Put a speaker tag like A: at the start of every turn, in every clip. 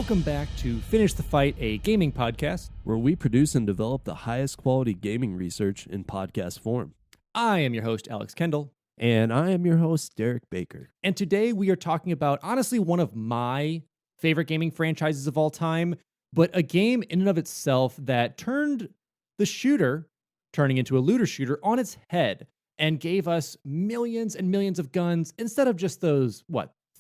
A: Welcome back to Finish the Fight, a gaming podcast,
B: where we produce and develop the highest quality gaming research in podcast form.
A: I am your host, Alex Kendall.
B: And I am your host, Derek Baker.
A: And today we are talking about, honestly, one of my favorite gaming franchises of all time, but a game in and of itself that turned the shooter, turning into a looter shooter, on its head and gave us millions and millions of guns instead of just those,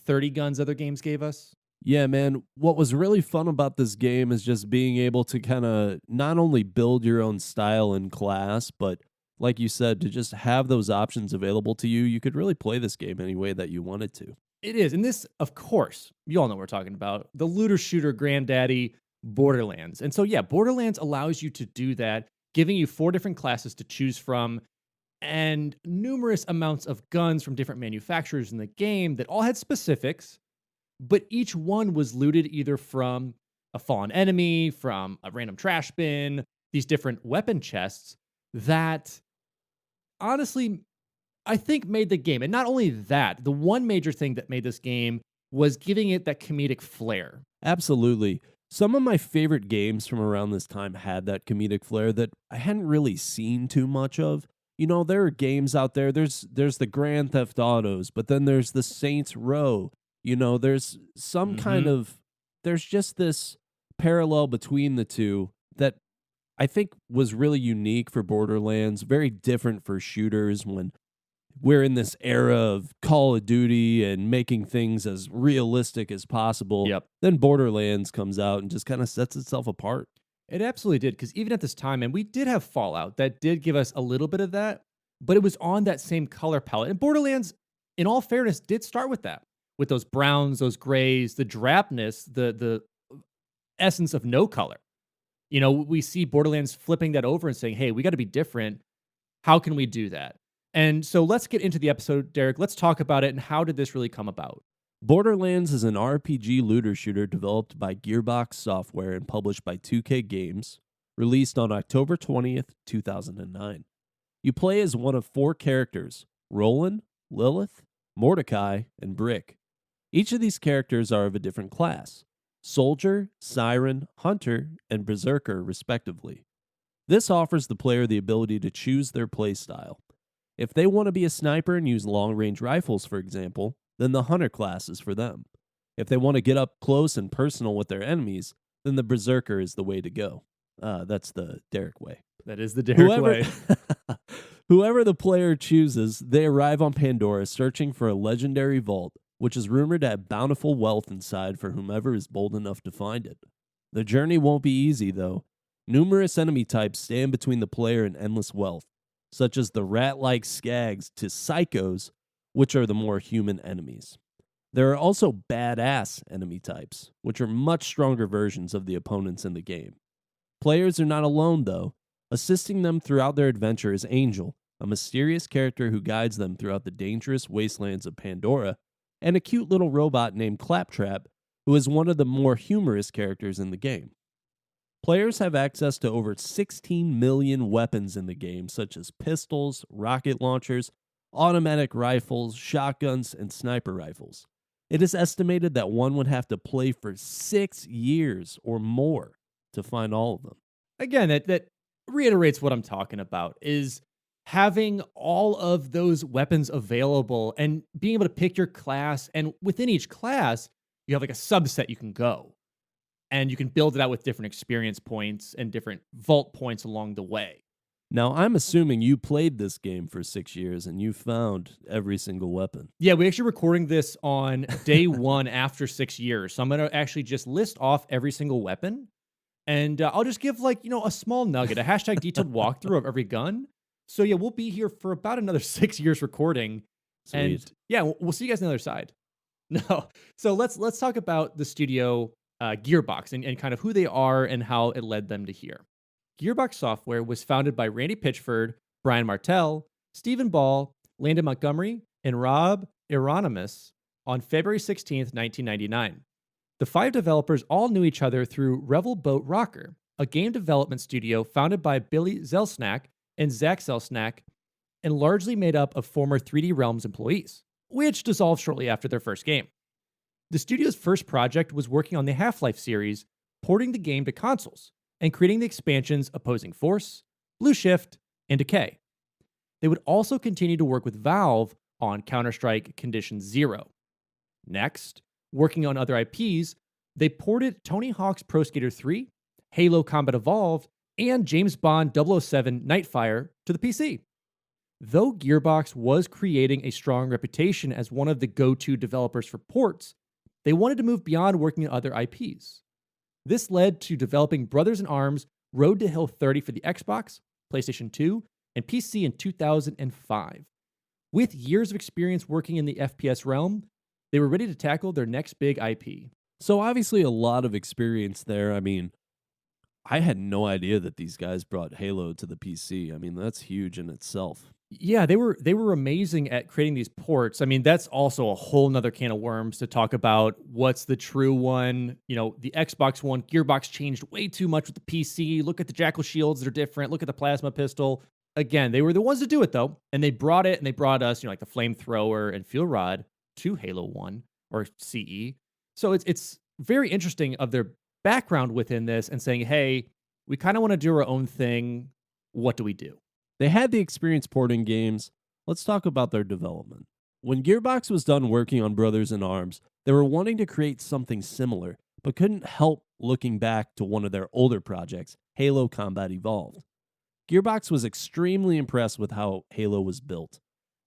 A: 30 guns other games gave us?
B: Yeah, man, what was really fun about this game is just being able to kind of not only build your own style and class, but like you said, to just have those options available to you. You could really play this game any way that you wanted to.
A: It is. And this, of course, you all know what we're talking about, the looter shooter granddaddy, Borderlands. And so, yeah, Borderlands allows you to do that, giving you 4 different classes to choose from and numerous amounts of guns from different manufacturers in the game that all had specifics, but each one was looted either from a fallen enemy, from a random trash bin, these different weapon chests that honestly, I think made the game. And not only that, the one major thing that made this game was giving it that comedic flair.
B: Absolutely. Some of my favorite games from around this time had that comedic flair that I hadn't really seen too much of. You know, there are games out there, there's the Grand Theft Autos, but then there's the Saints Row. You know, there's some kind of, there's just this parallel between the two that I think was really unique for Borderlands, very different for shooters when we're in this era of Call of Duty and making things as realistic as possible.
A: Yep.
B: Then Borderlands comes out and just kind of sets itself apart.
A: It absolutely did, because even at this time, and we did have Fallout that did give us a little bit of that, but it was on that same color palette. And Borderlands, in all fairness, did start with that, with those browns, those grays, the drabness, the essence of no color. You know, we see Borderlands flipping that over and saying, hey, we got to be different. How can we do that? And so let's get into the episode, Derek. Let's talk about it and how did this really come about?
B: Borderlands is an RPG looter shooter developed by Gearbox Software and published by 2K Games, released on October 20th, 2009. You play as one of 4 characters, Roland, Lilith, Mordecai, and Brick. Each of these characters are of a different class: Soldier, Siren, Hunter, and Berserker, respectively. This offers the player the ability to choose their playstyle. If they want to be a sniper and use long-range rifles, for example, then the Hunter class is for them. If they want to get up close and personal with their enemies, then the Berserker is the way to go. That's the Derek way.
A: That is the Derek way.
B: Whoever the player chooses, they arrive on Pandora searching for a legendary vault, which is rumored to have bountiful wealth inside for whomever is bold enough to find it. The journey won't be easy, though. Numerous enemy types stand between the player and endless wealth, such as the rat-like skags to psychos, which are the more human enemies. There are also badass enemy types, which are much stronger versions of the opponents in the game. Players are not alone, though. Assisting them throughout their adventure is Angel, a mysterious character who guides them throughout the dangerous wastelands of Pandora, and a cute little robot named Claptrap, who is one of the more humorous characters in the game. Players have access to over 16 million weapons in the game, such as pistols, rocket launchers, automatic rifles, shotguns, and sniper rifles. It is estimated that one would have to play for 6 years or more to find all of them.
A: Again, that reiterates what I'm talking about, is having all of those weapons available and being able to pick your class. And within each class, you have like a subset you can go. And you can build it out with different experience points and different vault points along the way.
B: Now, I'm assuming you played this game for 6 years and you found every single weapon.
A: Yeah, we're actually recording this on day 1 after 6 years. So I'm going to actually just list off every single weapon. And I'll just give a small nugget, a hashtag detailed walkthrough of every gun. So yeah, we'll be here for about another 6 years recording.
B: Sweet.
A: And yeah, we'll see you guys on the other side. No. So let's talk about the studio Gearbox and kind of who they are and how it led them to here. Gearbox Software was founded by Randy Pitchford, Brian Martell, Stephen Ball, Landon Montgomery, and Rob Hieronymus on February 16th, 1999. The 5 developers all knew each other through Revel Boat Rocker, a game development studio founded by Billy Zelsnack and Zach Zelsnack, and largely made up of former 3D Realms employees, which dissolved shortly after their first game. The studio's first project was working on the Half-Life series, porting the game to consoles, and creating the expansions Opposing Force, Blue Shift, and Decay. They would also continue to work with Valve on Counter-Strike Condition Zero. Next, working on other IPs, they ported Tony Hawk's Pro Skater 3, Halo Combat Evolved, and James Bond 007 Nightfire to the PC. Though Gearbox was creating a strong reputation as one of the go-to developers for ports, they wanted to move beyond working on other IPs. This led to developing Brothers in Arms Road to Hill 30 for the Xbox, PlayStation 2, and PC in 2005. With years of experience working in the FPS realm, they were ready to tackle their next big IP.
B: So obviously a lot of experience there. I mean, I had no idea that these guys brought Halo to the PC. I mean, that's huge in itself.
A: Yeah, they were amazing at creating these ports. I mean, that's also a whole nother can of worms to talk about what's the true one. You know, the Xbox One, Gearbox changed way too much with the PC. Look at the Jackal shields, they're different. Look at the plasma pistol. Again, they were the ones to do it though. And they brought it and they brought us, like the flamethrower and fuel rod to Halo 1 or CE. So it's very interesting of their background within this and saying, hey, we kind of want to do our own thing. What do we do?
B: They had the experience porting games. Let's talk about their development. When Gearbox was done working on Brothers in Arms, they were wanting to create something similar, but couldn't help looking back to one of their older projects, Halo Combat Evolved. Gearbox was extremely impressed with how Halo was built,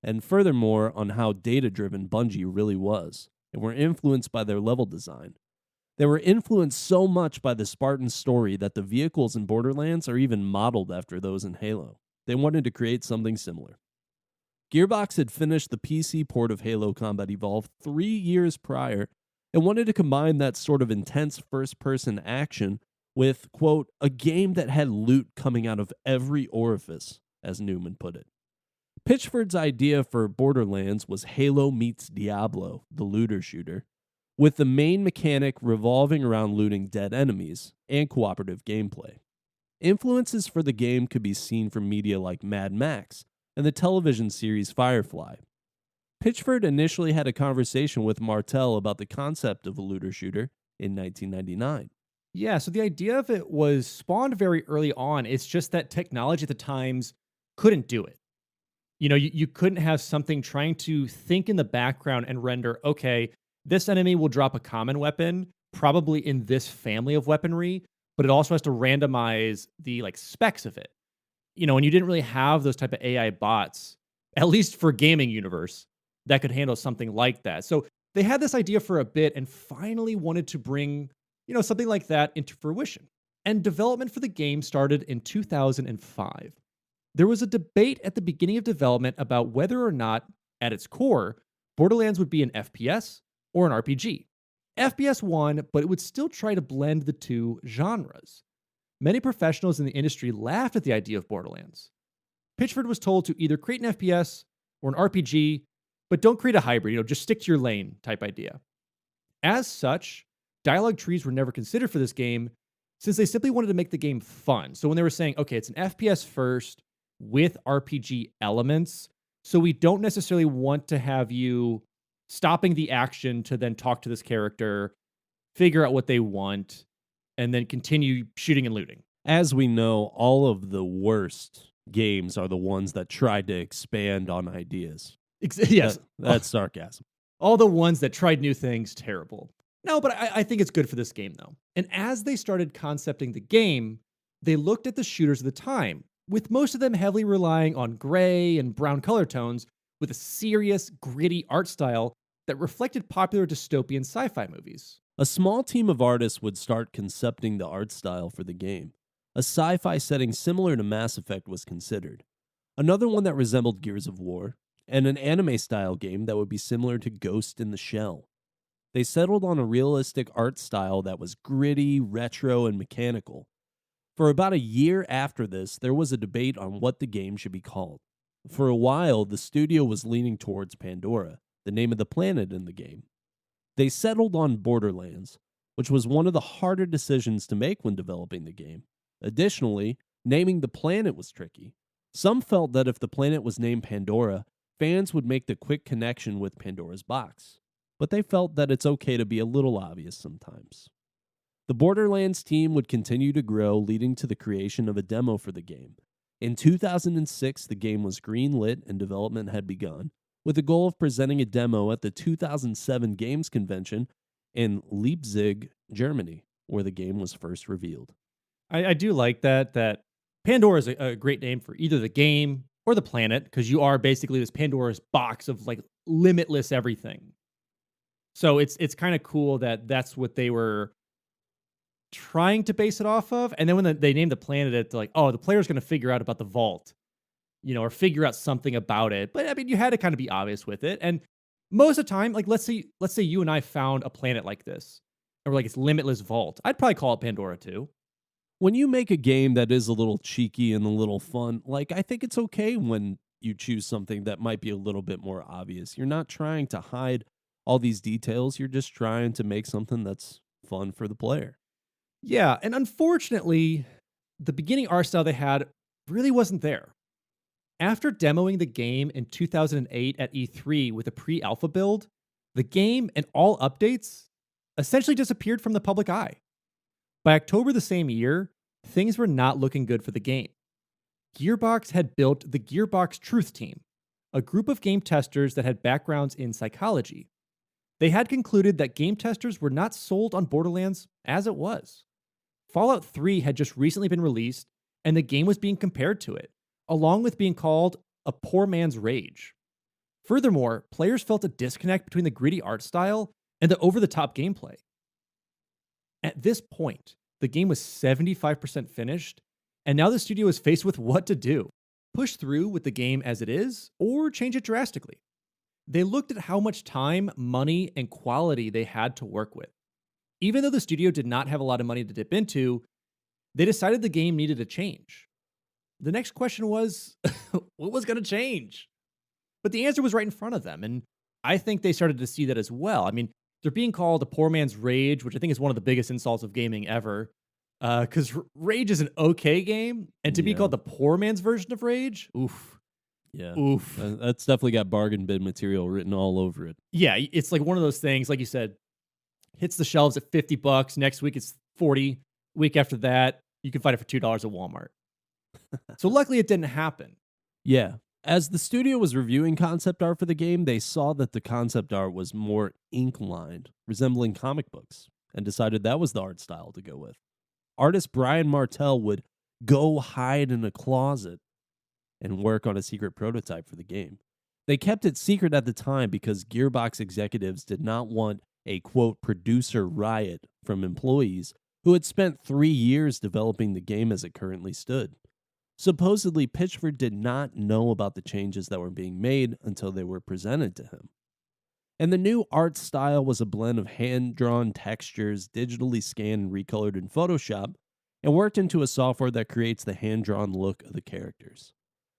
B: and furthermore on how data-driven Bungie really was, and were influenced by their level design. They were influenced so much by the Spartan story that the vehicles in Borderlands are even modeled after those in Halo. They wanted to create something similar. Gearbox had finished the PC port of Halo Combat Evolved 3 years prior and wanted to combine that sort of intense first-person action with, quote, a game that had loot coming out of every orifice, as Newman put it. Pitchford's idea for Borderlands was Halo meets Diablo, the looter shooter, with the main mechanic revolving around looting dead enemies and cooperative gameplay. Influences for the game could be seen from media like Mad Max and the television series Firefly. Pitchford initially had a conversation with Martell about the concept of a looter shooter in 1999.
A: Yeah, so the idea of it was spawned very early on. It's just that technology at the times couldn't do it. You couldn't have something trying to think in the background and render, okay, this enemy will drop a common weapon, probably in this family of weaponry, but it also has to randomize the specs of it. And you didn't really have those type of AI bots, at least for gaming universe, that could handle something like that. So they had this idea for a bit and finally wanted to bring, something like that into fruition. And development for the game started in 2005. There was a debate at the beginning of development about whether or not, at its core, Borderlands would be an FPS or an RPG. FPS won, but it would still try to blend the two genres. Many professionals in the industry laughed at the idea of Borderlands. Pitchford was told to either create an FPS or an RPG, but don't create a hybrid, just stick to your lane type idea. As such, dialogue trees were never considered for this game since they simply wanted to make the game fun. So when they were saying, okay, it's an FPS first with RPG elements, so we don't necessarily want to have you stopping the action to then talk to this character, figure out what they want, and then continue shooting and looting.
B: As we know, all of the worst games are the ones that tried to expand on ideas.
A: Yes.
B: That's sarcasm.
A: All the ones that tried new things, terrible. No, but I think it's good for this game, though. And as they started concepting the game, they looked at the shooters of the time, with most of them heavily relying on gray and brown color tones, with a serious, gritty art style that reflected popular dystopian sci-fi movies.
B: A small team of artists would start concepting the art style for the game. A sci-fi setting similar to Mass Effect was considered. Another one that resembled Gears of War, and an anime-style game that would be similar to Ghost in the Shell. They settled on a realistic art style that was gritty, retro, and mechanical. For about a year after this, there was a debate on what the game should be called. For a while, the studio was leaning towards Pandora, the name of the planet in the game. They settled on Borderlands, which was one of the harder decisions to make when developing the game. Additionally, naming the planet was tricky. Some felt that if the planet was named Pandora, fans would make the quick connection with Pandora's box. but they felt that it's okay to be a little obvious sometimes. The Borderlands team would continue to grow, leading to the creation of a demo for the game. In 2006, the game was greenlit and development had begun, with the goal of presenting a demo at the 2007 Games Convention in Leipzig, Germany, where the game was first revealed.
A: I do like that Pandora is a great name for either the game or the planet, because you are basically this Pandora's box of like limitless everything. So it's kind of cool that that's what they were trying to base it off of. And then when they named the planet, it's like, oh, the player's going to figure out about the vault, or figure out something about it. But I mean, you had to kind of be obvious with it. And most of the time, like let's say you and I found a planet like this, and we're like, it's limitless vault. I'd probably call it Pandora too.
B: When you make a game that is a little cheeky and a little fun, like I think it's okay when you choose something that might be a little bit more obvious. You're not trying to hide all these details. You're just trying to make something that's fun for the player.
A: Yeah, and unfortunately, the beginning art style they had really wasn't there. After demoing the game in 2008 at E3 with a pre-alpha build, the game and all updates essentially disappeared from the public eye. By October the same year, things were not looking good for the game. Gearbox had built the Gearbox Truth Team, a group of game testers that had backgrounds in psychology. They had concluded that game testers were not sold on Borderlands as it was. Fallout 3 had just recently been released, and the game was being compared to it, along with being called a poor man's rage. Furthermore, players felt a disconnect between the gritty art style and the over-the-top gameplay. At this point, the game was 75% finished, and now the studio is faced with what to do: push through with the game as it is, or change it drastically. They looked at how much time, money, and quality they had to work with. Even though the studio did not have a lot of money to dip into, they decided the game needed a change. The next question was, what was going to change? But the answer was right in front of them, and I think they started to see that as well. I mean, they're being called a poor man's rage, which I think is one of the biggest insults of gaming ever, because Rage is an okay game, and to be called the poor man's version of Rage, oof.
B: Yeah.
A: Oof.
B: That's definitely got bargain bin material written all over it.
A: Yeah, it's like one of those things, like you said, hits the shelves at $50. Next week it's $40. Week after that, you can find it for $2 at Walmart. So luckily it didn't happen.
B: Yeah. As the studio was reviewing concept art for the game, they saw that the concept art was more ink-lined, resembling comic books, and decided that was the art style to go with. Artist Brian Martell would go hide in a closet and work on a secret prototype for the game. They kept it secret at the time because Gearbox executives did not want a, quote, producer riot from employees who had spent 3 years developing the game as it currently stood. Supposedly, Pitchford did not know about the changes that were being made until they were presented to him. And the new art style was a blend of hand-drawn textures, digitally scanned and recolored in Photoshop, and worked into a software that creates the hand-drawn look of the characters.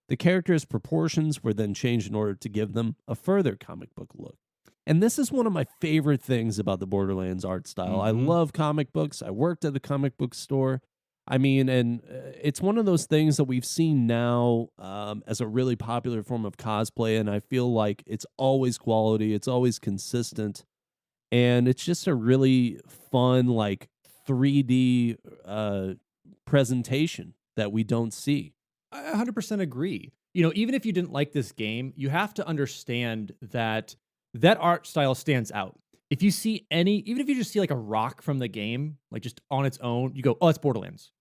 B: The characters' proportions were then changed in order to give them a further comic book look. And this is one of my favorite things about the Borderlands art style. I love comic books. I worked at a comic book store. I mean, and it's one of those things that we've seen now as a really popular form of cosplay, and I feel like it's always quality, it's always consistent, and it's just a really fun, like, 3D presentation that we don't see.
A: I 100% agree. Even if you didn't like this game, you have to understand that art style stands out. If you see even if you just see like a rock from the game, like just on its own, you go, oh, it's Borderlands.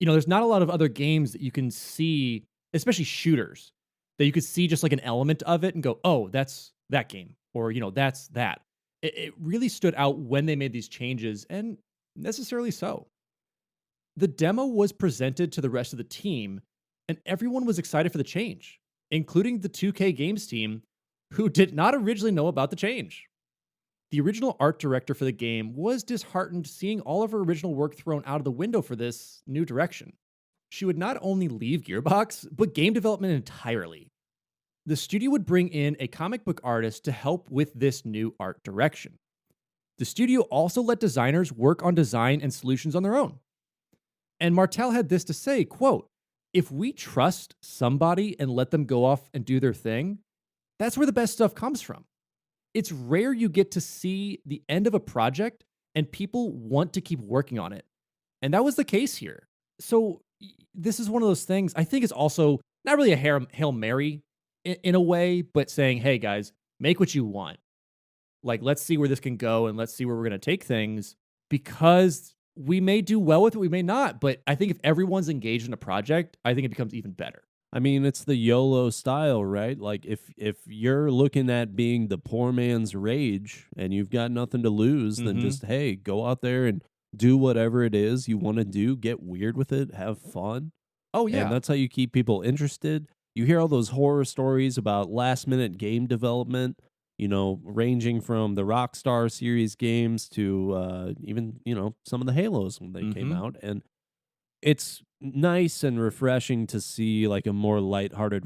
A: There's not a lot of other games that you can see, especially shooters, that you could see just like an element of it and go, oh, that's that game. Or, that's that. It really stood out when they made these changes, and necessarily so. The demo was presented to the rest of the team, and everyone was excited for the change, including the 2K Games team, who did not originally know about the change. The original art director for the game was disheartened seeing all of her original work thrown out of the window for this new direction. She would not only leave Gearbox, but game development entirely. The studio would bring in a comic book artist to help with this new art direction. The studio also let designers work on design and solutions on their own. And Martell had this to say, quote, "If we trust somebody and let them go off and do their thing, that's where the best stuff comes from. It's rare you get to see the end of a project and people want to keep working on it. And that was the case here. So this is one of those things. I think it's also not really a Hail Mary in a way, but saying, hey guys, make what you want. Like, let's see where this can go and let's see where we're going to take things because we may do well with it, we may not. But I think if everyone's engaged in a project, I think it becomes even better.
B: I mean, it's the YOLO style, right? Like if you're looking at being the poor man's rage and you've got nothing to lose, then just hey, go out there and do whatever it is you want to do, get weird with it, have fun.
A: Oh,
B: And
A: yeah.
B: that's how you keep people interested. You hear all those horror stories about last minute game development, ranging from the Rockstar series games to even, some of the Halos when they came out. And it's nice and refreshing to see like a more lighthearted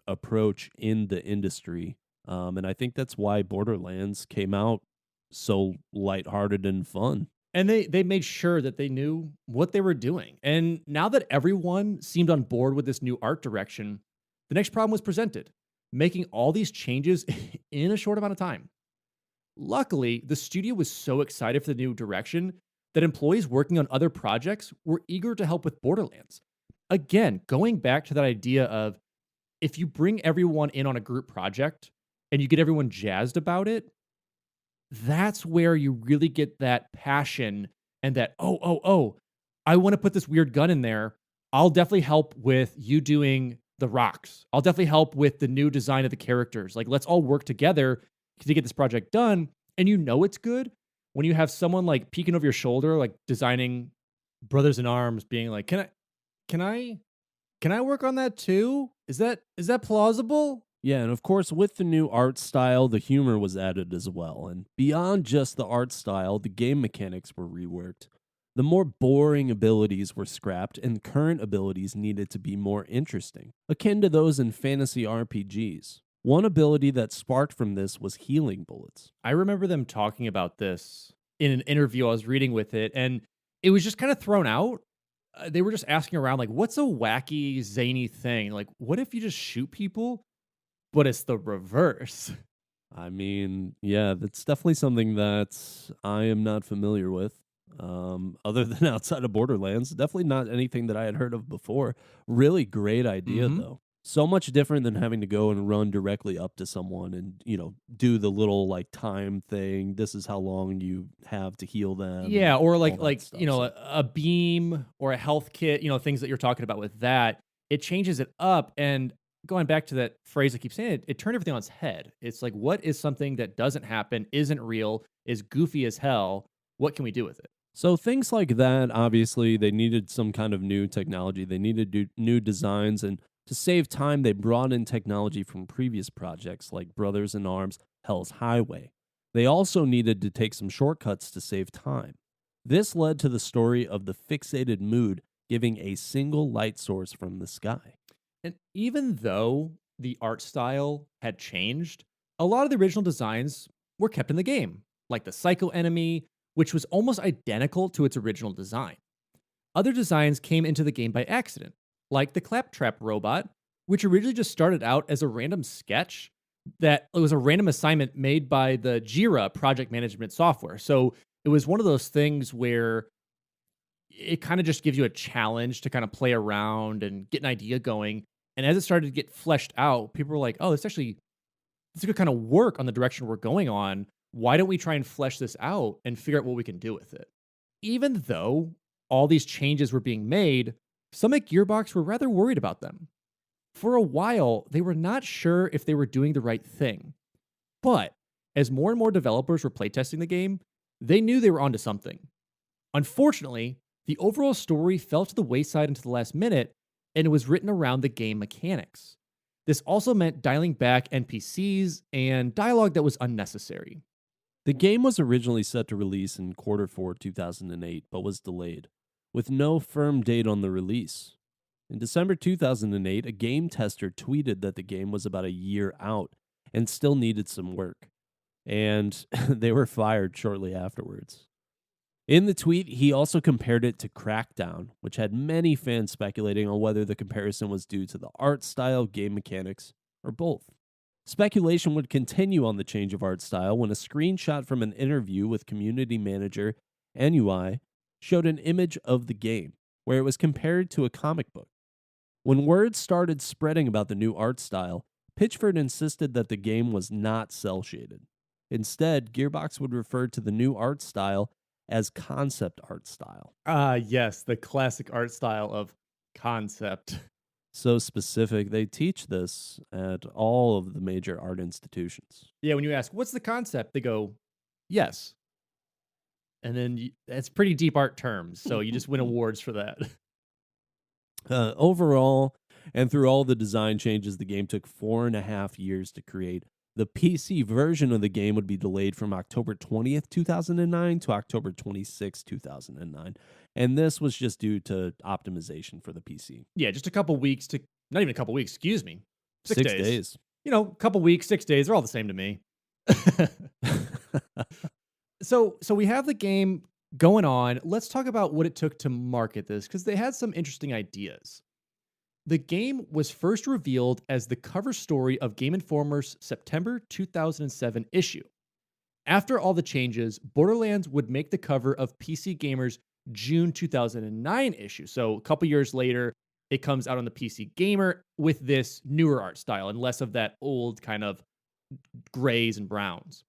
B: approach in the industry. And I think that's why Borderlands came out so lighthearted and fun.
A: And they made sure that they knew what they were doing. And now that everyone seemed on board with this new art direction, the next problem was presented, making all these changes in a short amount of time. Luckily, the studio was so excited for the new direction that employees working on other projects were eager to help with Borderlands. Again, going back to that idea of if you bring everyone in on a group project and you get everyone jazzed about it, that's where you really get that passion and that, I want to put this weird gun in there. I'll definitely help with you doing the rocks. I'll definitely help with the new design of the characters. Like, let's all work together to get this project done. And it's good when you have someone like peeking over your shoulder, like designing Brothers in Arms, being like, can I work on that too? Is that plausible?
B: Yeah, and of course, with the new art style, the humor was added as well. And beyond just the art style, the game mechanics were reworked. The more boring abilities were scrapped, and current abilities needed to be more interesting, akin to those in fantasy RPGs. One ability that sparked from this was healing bullets.
A: I remember them talking about this in an interview I was reading with it, and it was just kind of thrown out. They were just asking around, like, what's a wacky, zany thing? Like, what if you just shoot people, but it's the reverse?
B: I mean, yeah, that's definitely something that I am not familiar with. Other than outside of Borderlands, definitely not anything that I had heard of before. Really great idea, though. So much different than having to go and run directly up to someone and, do the little like time thing. This is how long you have to heal them.
A: Yeah, or
B: all that
A: like
B: stuff.
A: a beam or a health kit, things that you're talking about with that. It changes it up, and going back to that phrase I keep saying, it turned everything on its head. It's like, what is something that doesn't happen, isn't real, is goofy as hell? What can we do with it?
B: So things like that, obviously, they needed some kind of new technology. They needed new designs, and to save time, they brought in technology from previous projects like Brothers in Arms, Hell's Highway. They also needed to take some shortcuts to save time. This led to the story of the fixated mood giving a single light source from the sky.
A: And even though the art style had changed, a lot of the original designs were kept in the game, like the Psycho Enemy, which was almost identical to its original design. Other designs came into the game by accident, like the Claptrap robot, which originally just started out as a random sketch that it was a random assignment made by the Jira project management software. So it was one of those things where it kind of just gives you a challenge to kind of play around and get an idea going. And as it started to get fleshed out, people were like, oh, this could kind of work on the direction we're going on. Why don't we try and flesh this out and figure out what we can do with it? Even though all these changes were being made, some at Gearbox were rather worried about them. For a while, they were not sure if they were doing the right thing. But as more and more developers were playtesting the game, they knew they were onto something. Unfortunately, the overall story fell to the wayside until the last minute, and it was written around the game mechanics. This also meant dialing back NPCs and dialogue that was unnecessary.
B: The game was originally set to release in Q4 2008, but was delayed, with no firm date on the release. In December 2008, a game tester tweeted that the game was about a year out and still needed some work, and they were fired shortly afterwards. In the tweet, he also compared it to Crackdown, which had many fans speculating on whether the comparison was due to the art style, game mechanics, or both. Speculation would continue on the change of art style when a screenshot from an interview with community manager and UI showed an image of the game, where it was compared to a comic book. When word started spreading about the new art style, Pitchford insisted that the game was not cel-shaded. Instead, Gearbox would refer to the new art style as concept art style.
A: Yes, the classic art style of concept.
B: So specific, they teach this at all of the major art institutions.
A: Yeah, when you ask, what's the concept? They go, yes. And then it's pretty deep art terms, so you just win awards for that.
B: Overall, and through all the design changes, the game took 4.5 years to create. The PC version of the game would be delayed from October 20th, 2009 to October 26th, 2009. And this was just due to optimization for the PC.
A: Yeah, just a couple weeks to, not even a couple weeks, excuse me.
B: 6 days.
A: You know, a couple weeks, 6 days, they're all the same to me. So we have the game going on. Let's talk about what it took to market this, because they had some interesting ideas. The game was first revealed as the cover story of Game Informer's September 2007 issue. After all the changes, Borderlands would make the cover of PC Gamer's June 2009 issue. So a couple years later, it comes out on the PC Gamer with this newer art style and less of that old kind of grays and browns.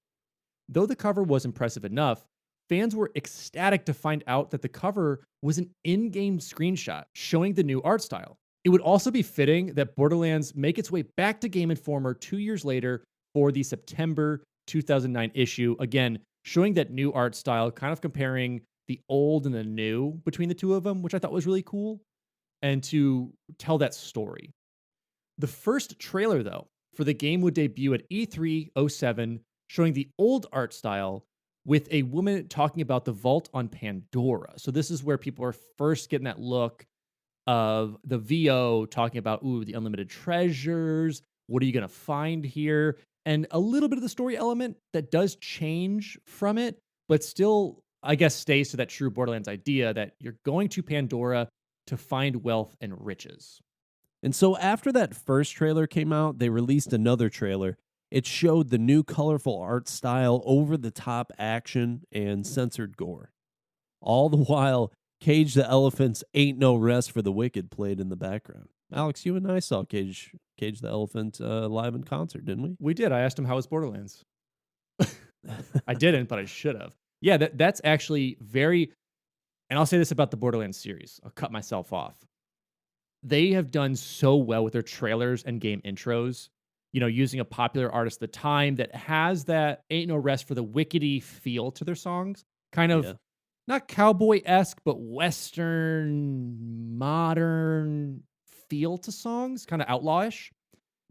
A: Though the cover was impressive enough, fans were ecstatic to find out that the cover was an in-game screenshot showing the new art style. It would also be fitting that Borderlands make its way back to Game Informer 2 years later for the September 2009 issue, again, showing that new art style, kind of comparing the old and the new between the two of them, which I thought was really cool, and to tell that story. The first trailer, though, for the game would debut at E3 07, showing the old art style with a woman talking about the vault on Pandora. So this is where people are first getting that look of the VO talking about, ooh, the unlimited treasures. What are you going to find here? And a little bit of the story element that does change from it, but still, I guess, stays to that true Borderlands idea that you're going to Pandora to find wealth and riches.
B: And so after that first trailer came out, they released another trailer. It showed the new colorful art style, over-the-top action, and censored gore. All the while, Cage the Elephant's Ain't No Rest for the Wicked played in the background. Alex, you and I saw Cage the Elephant live in concert, didn't we?
A: We did. I asked him how was Borderlands. I didn't, but I should have. Yeah, that's actually very... And I'll say this about the Borderlands series. I'll cut myself off. They have done so well with their trailers and game intros, you know, using a popular artist at the time that has that Ain't No Rest for the Wickedy feel to their songs. Kind of not cowboy-esque, but Western, modern feel to songs, kind of outlawish.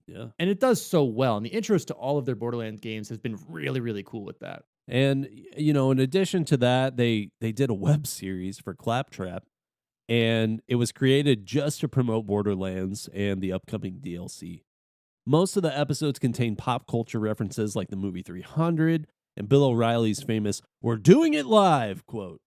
B: Yeah.
A: And it does so well. And the intros to all of their Borderlands games has been really, really cool with that.
B: And, you know, in addition to that, they did a web series for Claptrap, and it was created just to promote Borderlands and the upcoming DLC. Most of the episodes contain pop culture references like the movie 300 and Bill O'Reilly's famous "We're doing it live" quote.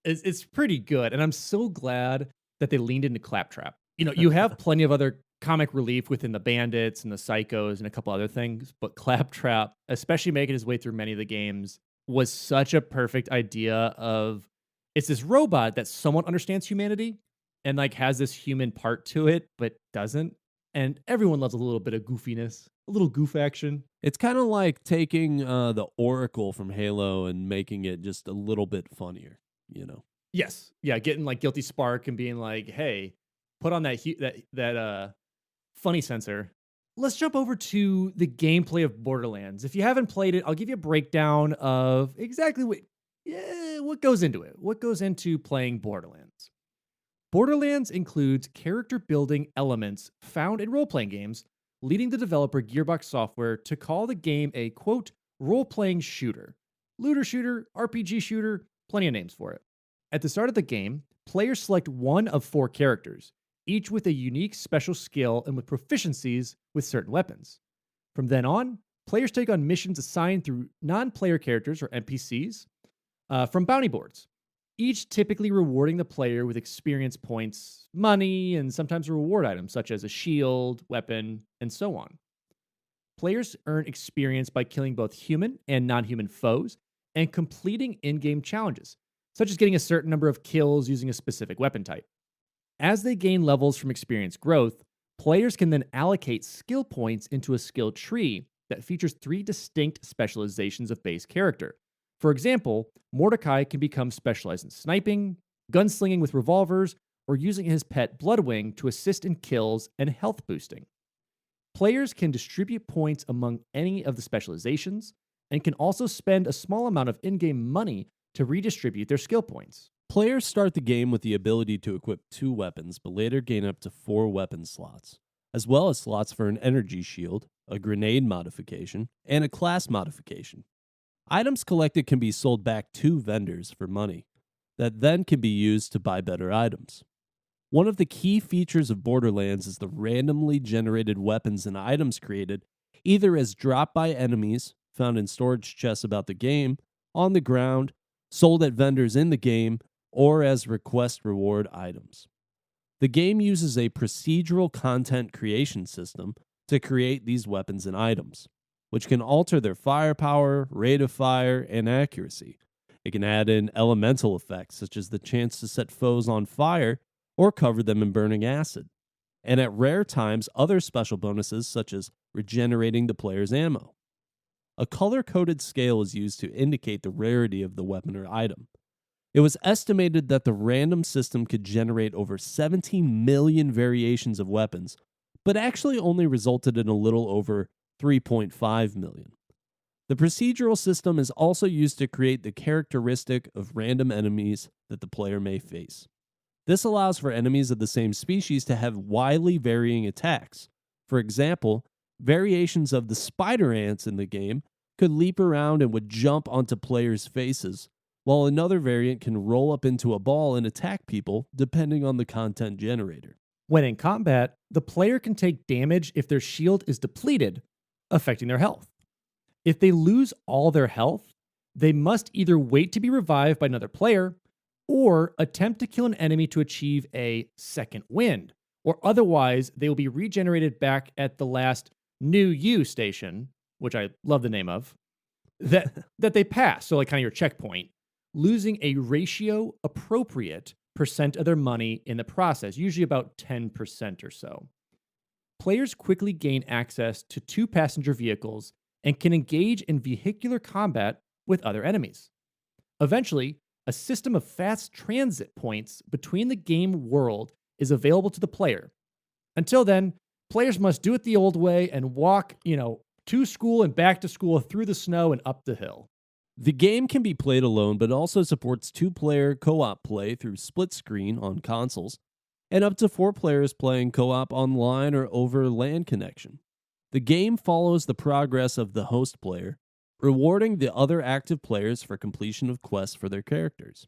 A: It's pretty good, and I'm so glad that they leaned into Claptrap. You know, you have plenty of other comic relief within the Bandits and the Psychos and a couple other things, but Claptrap, especially making his way through many of the games, was such a perfect idea of, it's this robot that somewhat understands humanity and like has this human part to it, but doesn't. And everyone loves a little bit of goofiness, a little goof action.
B: It's kind of like taking the Oracle from Halo and making it just a little bit funnier, you know?
A: Yes. Yeah, getting like Guilty Spark and being like, hey, put on that funny sensor. Let's jump over to the gameplay of Borderlands. If you haven't played it, I'll give you a breakdown of exactly what goes into it. What goes into playing Borderlands. Borderlands includes character building elements found in role-playing games, leading the developer Gearbox Software to call the game a, quote, role-playing shooter. Looter shooter, RPG shooter, plenty of names for it. At the start of the game, players select one of 4 characters, each with a unique special skill and with proficiencies with certain weapons. From then on, players take on missions assigned through non-player characters, or NPCs, from bounty boards, each typically rewarding the player with experience points, money, and sometimes reward items such as a shield, weapon, and so on. players earn experience by killing both human and non-human foes and completing in-game challenges, such as getting a certain number of kills using a specific weapon type. As they gain levels from experience growth, players can then allocate skill points into a skill tree that features 3 distinct specializations of base character. For example, Mordecai can become specialized in sniping, gunslinging with revolvers, or using his pet Bloodwing to assist in kills and health boosting. Players can distribute points among any of the specializations and can also spend a small amount of in-game money to redistribute their skill points.
B: Players start the game with the ability to equip 2 weapons, but later gain up to 4 weapon slots, as well as slots for an energy shield, a grenade modification, and a class modification. Items collected can be sold back to vendors for money, that then can be used to buy better items. One of the key features of Borderlands is the randomly generated weapons and items created either as dropped by enemies, found in storage chests about the game, on the ground, sold at vendors in the game, or as request reward items. The game uses a procedural content creation system to create these weapons and items, which can alter their firepower, rate of fire, and accuracy. It can add in elemental effects, such as the chance to set foes on fire or cover them in burning acid, and at rare times, other special bonuses such as regenerating the player's ammo. A color-coded scale is used to indicate the rarity of the weapon or item. It was estimated that the random system could generate over 17 million variations of weapons, but actually only resulted in a little over 3.5 million. The procedural system is also used to create the characteristic of random enemies that the player may face. This allows for enemies of the same species to have widely varying attacks. For example, variations of the spider ants in the game could leap around and would jump onto players' faces, while another variant can roll up into a ball and attack people depending on the content generator.
A: When in combat, the player can take damage if their shield is depleted, affecting their health. If they lose all their health, they must either wait to be revived by another player or attempt to kill an enemy to achieve a second wind, or otherwise they will be regenerated back at the last New You station, which I love the name of, that they pass, so like kind of your checkpoint, losing a ratio appropriate percent of their money in the process, usually about 10% or so. Players quickly gain access to 2 passenger vehicles and can engage in vehicular combat with other enemies. Eventually, a system of fast transit points between the game world is available to the player. Until then, players must do it the old way and walk, to school and back to school through the snow and up the hill.
B: The game can be played alone, but also supports 2-player co-op play through split screen on consoles, and up to 4 players playing co-op online or over LAN connection. The game follows the progress of the host player, rewarding the other active players for completion of quests for their characters.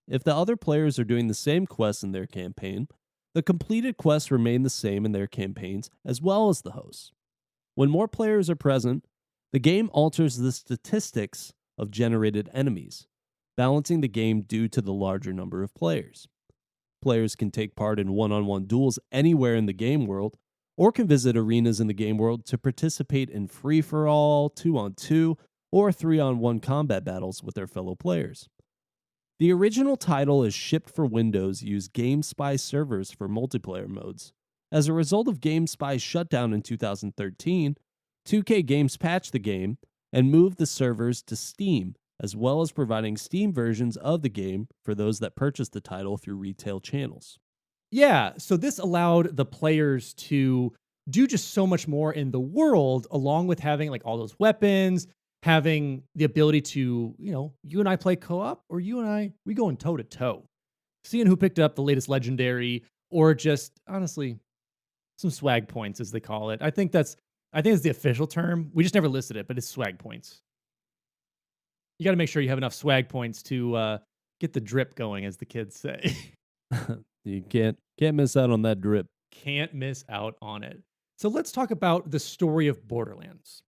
B: If the other players are doing the same quests in their campaign, the completed quests remain the same in their campaigns as well as the hosts. When more players are present, the game alters the statistics of generated enemies, balancing the game due to the larger number of players. Players can take part in one-on-one duels anywhere in the game world, or can visit arenas in the game world to participate in free-for-all, 2-on-2, or 3-on-1 combat battles with their fellow players. The original title is shipped for Windows used GameSpy servers for multiplayer modes. As a result of GameSpy's shutdown in 2013, 2K Games patched the game and moved the servers to Steam, as well as providing Steam versions of the game for those that purchased the title through retail channels.
A: Yeah, so this allowed the players to do just so much more in the world, along with having like all those weapons, having the ability to, you and I play co-op, or you and I, we going toe to toe. Seeing who picked up the latest legendary, or just honestly, some swag points as they call it. I think it's the official term. We just never listed it, but it's swag points. You got to make sure you have enough swag points to get the drip going, as the kids say.
B: You can't miss out on that drip.
A: Can't miss out on it. So let's talk about the story of Borderlands.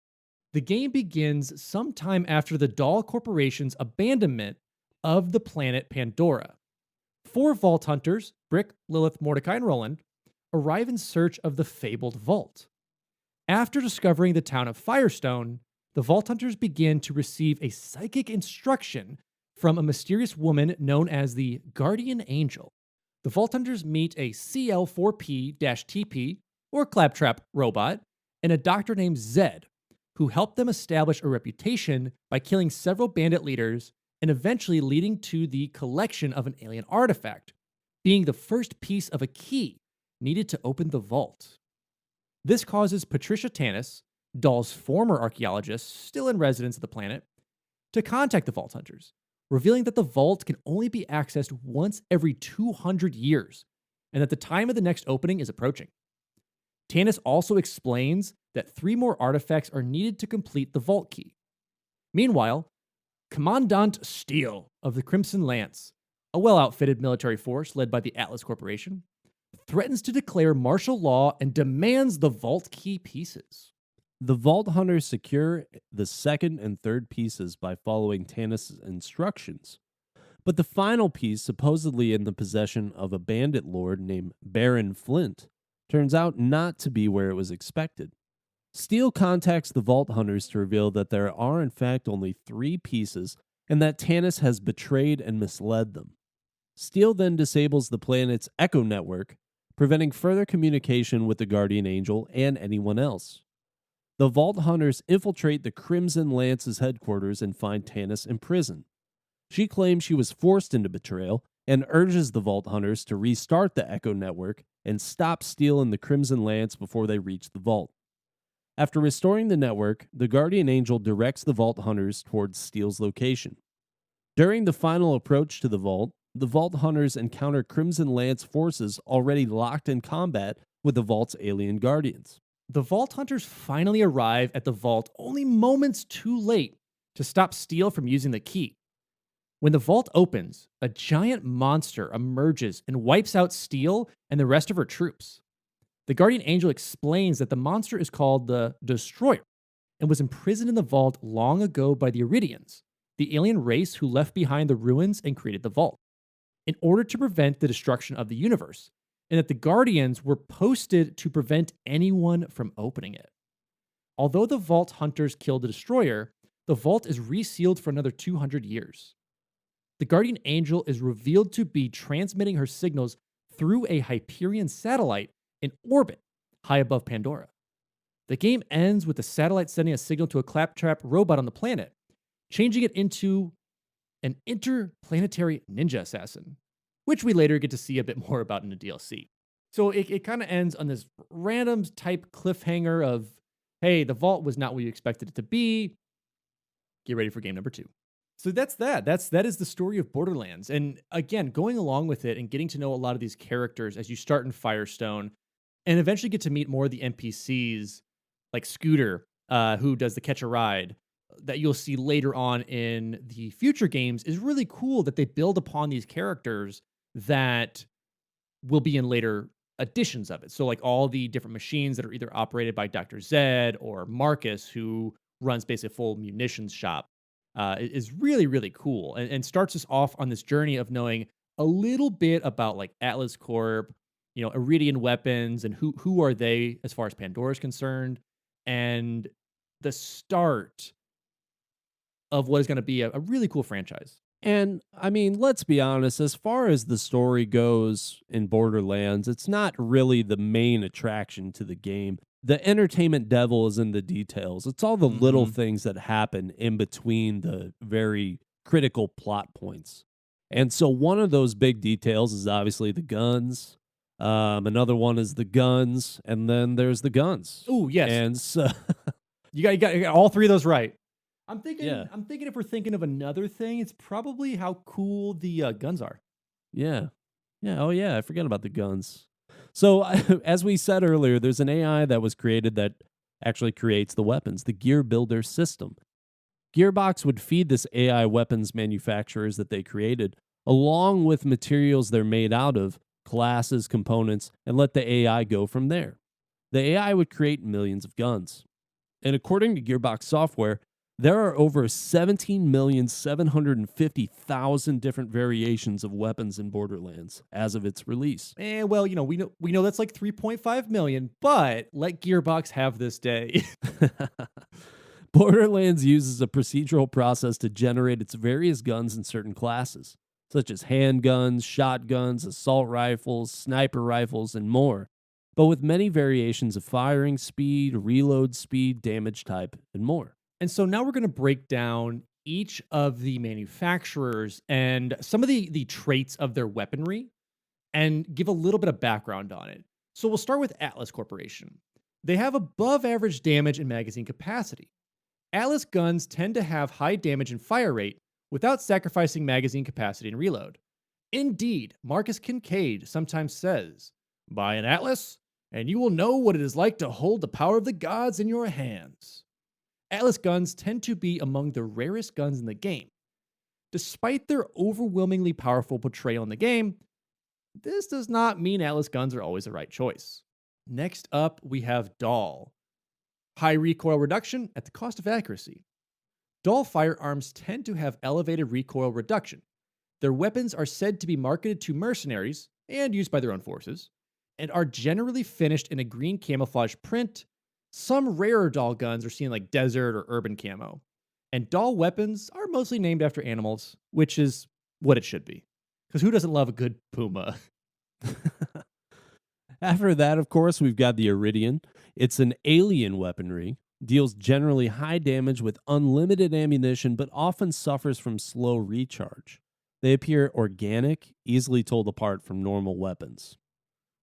A: The game begins sometime after the Dahl Corporation's abandonment of the planet Pandora. 4 Vault Hunters, Brick, Lilith, Mordecai, and Roland, arrive in search of the fabled vault. After discovering the town of Firestone, the Vault Hunters begin to receive a psychic instruction from a mysterious woman known as the Guardian Angel. The Vault Hunters meet a CL4P-TP, or Claptrap robot, and a doctor named Zed, who helped them establish a reputation by killing several bandit leaders and eventually leading to the collection of an alien artifact, being the first piece of a key needed to open the vault. This causes Patricia Tanis, Dahl's former archaeologist, still in residence of the planet, to contact the Vault Hunters, revealing that the vault can only be accessed once every 200 years, and that the time of the next opening is approaching. Tanis also explains that 3 more artifacts are needed to complete the vault key. Meanwhile, Commandant Steele of the Crimson Lance, a well-outfitted military force led by the Atlas Corporation, threatens to declare martial law and demands the vault key pieces.
B: The Vault Hunters secure the second and third pieces by following Tanis' instructions. But the final piece, supposedly in the possession of a bandit lord named Baron Flint, turns out not to be where it was expected. Steele contacts the Vault Hunters to reveal that there are in fact only 3 pieces and that Tanis has betrayed and misled them. Steele then disables the planet's echo network, preventing further communication with the Guardian Angel and anyone else. The Vault Hunters infiltrate the Crimson Lance's headquarters and find Tanis in prison. She claims she was forced into betrayal and urges the Vault Hunters to restart the Echo Network and stop Steele and the Crimson Lance before they reach the vault. After restoring the network, the Guardian Angel directs the Vault Hunters towards Steele's location. During the final approach to the Vault Hunters encounter Crimson Lance forces already locked in combat with the Vault's alien guardians.
A: The Vault Hunters finally arrive at the vault only moments too late to stop Steele from using the key. When the vault opens, a giant monster emerges and wipes out Steele and the rest of her troops. The Guardian Angel explains that the monster is called the Destroyer and was imprisoned in the vault long ago by the Iridians, the alien race who left behind the ruins and created the vault, in order to prevent the destruction of the universe, and that the Guardians were posted to prevent anyone from opening it. Although the Vault Hunters killed the Destroyer, the vault is resealed for another 200 years. The Guardian Angel is revealed to be transmitting her signals through a Hyperion satellite in orbit high above Pandora. The game ends with the satellite sending a signal to a Claptrap robot on the planet, changing it into an interplanetary ninja assassin, which we later get to see a bit more about in the DLC. So it kind of ends on this random type cliffhanger of, hey, the vault was not what you expected it to be. Get ready for game number 2. So that is the story of Borderlands. And again, going along with it and getting to know a lot of these characters as you start in Firestone and eventually get to meet more of the NPCs like Scooter, who does the catch a ride, that you'll see later on in the future games, is really cool that they build upon these characters that will be in later editions of it. So like all the different machines that are either operated by Dr. Zed or Marcus, who runs basically a full munitions shop, is really, really cool and starts us off on this journey of knowing a little bit about like Atlas Corp, Iridian weapons and who are they as far as Pandora is concerned, and the start of what is going to be a really cool franchise.
B: And, I mean, let's be honest, as far as the story goes in Borderlands, it's not really the main attraction to the game. The entertainment devil is in the details. It's all the little things that happen in between the very critical plot points. And so one of those big details is obviously the guns. Another one is the guns, and then there's the guns.
A: Oh, yes.
B: And so
A: you got all 3 of those right. I'm thinking if we're thinking of another thing, it's probably how cool the guns are.
B: Yeah. Oh, yeah. I forgot about the guns. So, as we said earlier, there's an AI that was created that actually creates the weapons, the Gear Builder system. Gearbox would feed this AI weapons manufacturers that they created, along with materials they're made out of, classes, components, and let the AI go from there. The AI would create millions of guns. And according to Gearbox Software, There are over 17,750,000 different variations of weapons in Borderlands as of its release.
A: And well, we know that's like 3.5 million, but let Gearbox have this day.
B: Borderlands uses a procedural process to generate its various guns in certain classes, such as handguns, shotguns, assault rifles, sniper rifles, and more, but with many variations of firing speed, reload speed, damage type, and more.
A: And so now we're going to break down each of the manufacturers and some of the traits of their weaponry and give a little bit of background on it. So we'll start with Atlas Corporation. They have above average damage and magazine capacity. Atlas guns tend to have high damage and fire rate without sacrificing magazine capacity and reload. Indeed, Marcus Kincaid sometimes says, "Buy an Atlas, and you will know what it is like to hold the power of the gods in your hands." Atlas guns tend to be among the rarest guns in the game. Despite their overwhelmingly powerful portrayal in the game, this does not mean Atlas guns are always the right choice. Next up, we have Dahl. High recoil reduction at the cost of accuracy. Dahl firearms tend to have elevated recoil reduction. Their weapons are said to be marketed to mercenaries and used by their own forces, and are generally finished in a green camouflage print. Some rarer Dahl guns are seen like desert or urban camo. And Dahl weapons are mostly named after animals, which is what it should be. Because who doesn't love a good puma?
B: After that, of course, we've got the Iridian. It's an alien weaponry, deals generally high damage with unlimited ammunition, but often suffers from slow recharge. They appear organic, easily told apart from normal weapons.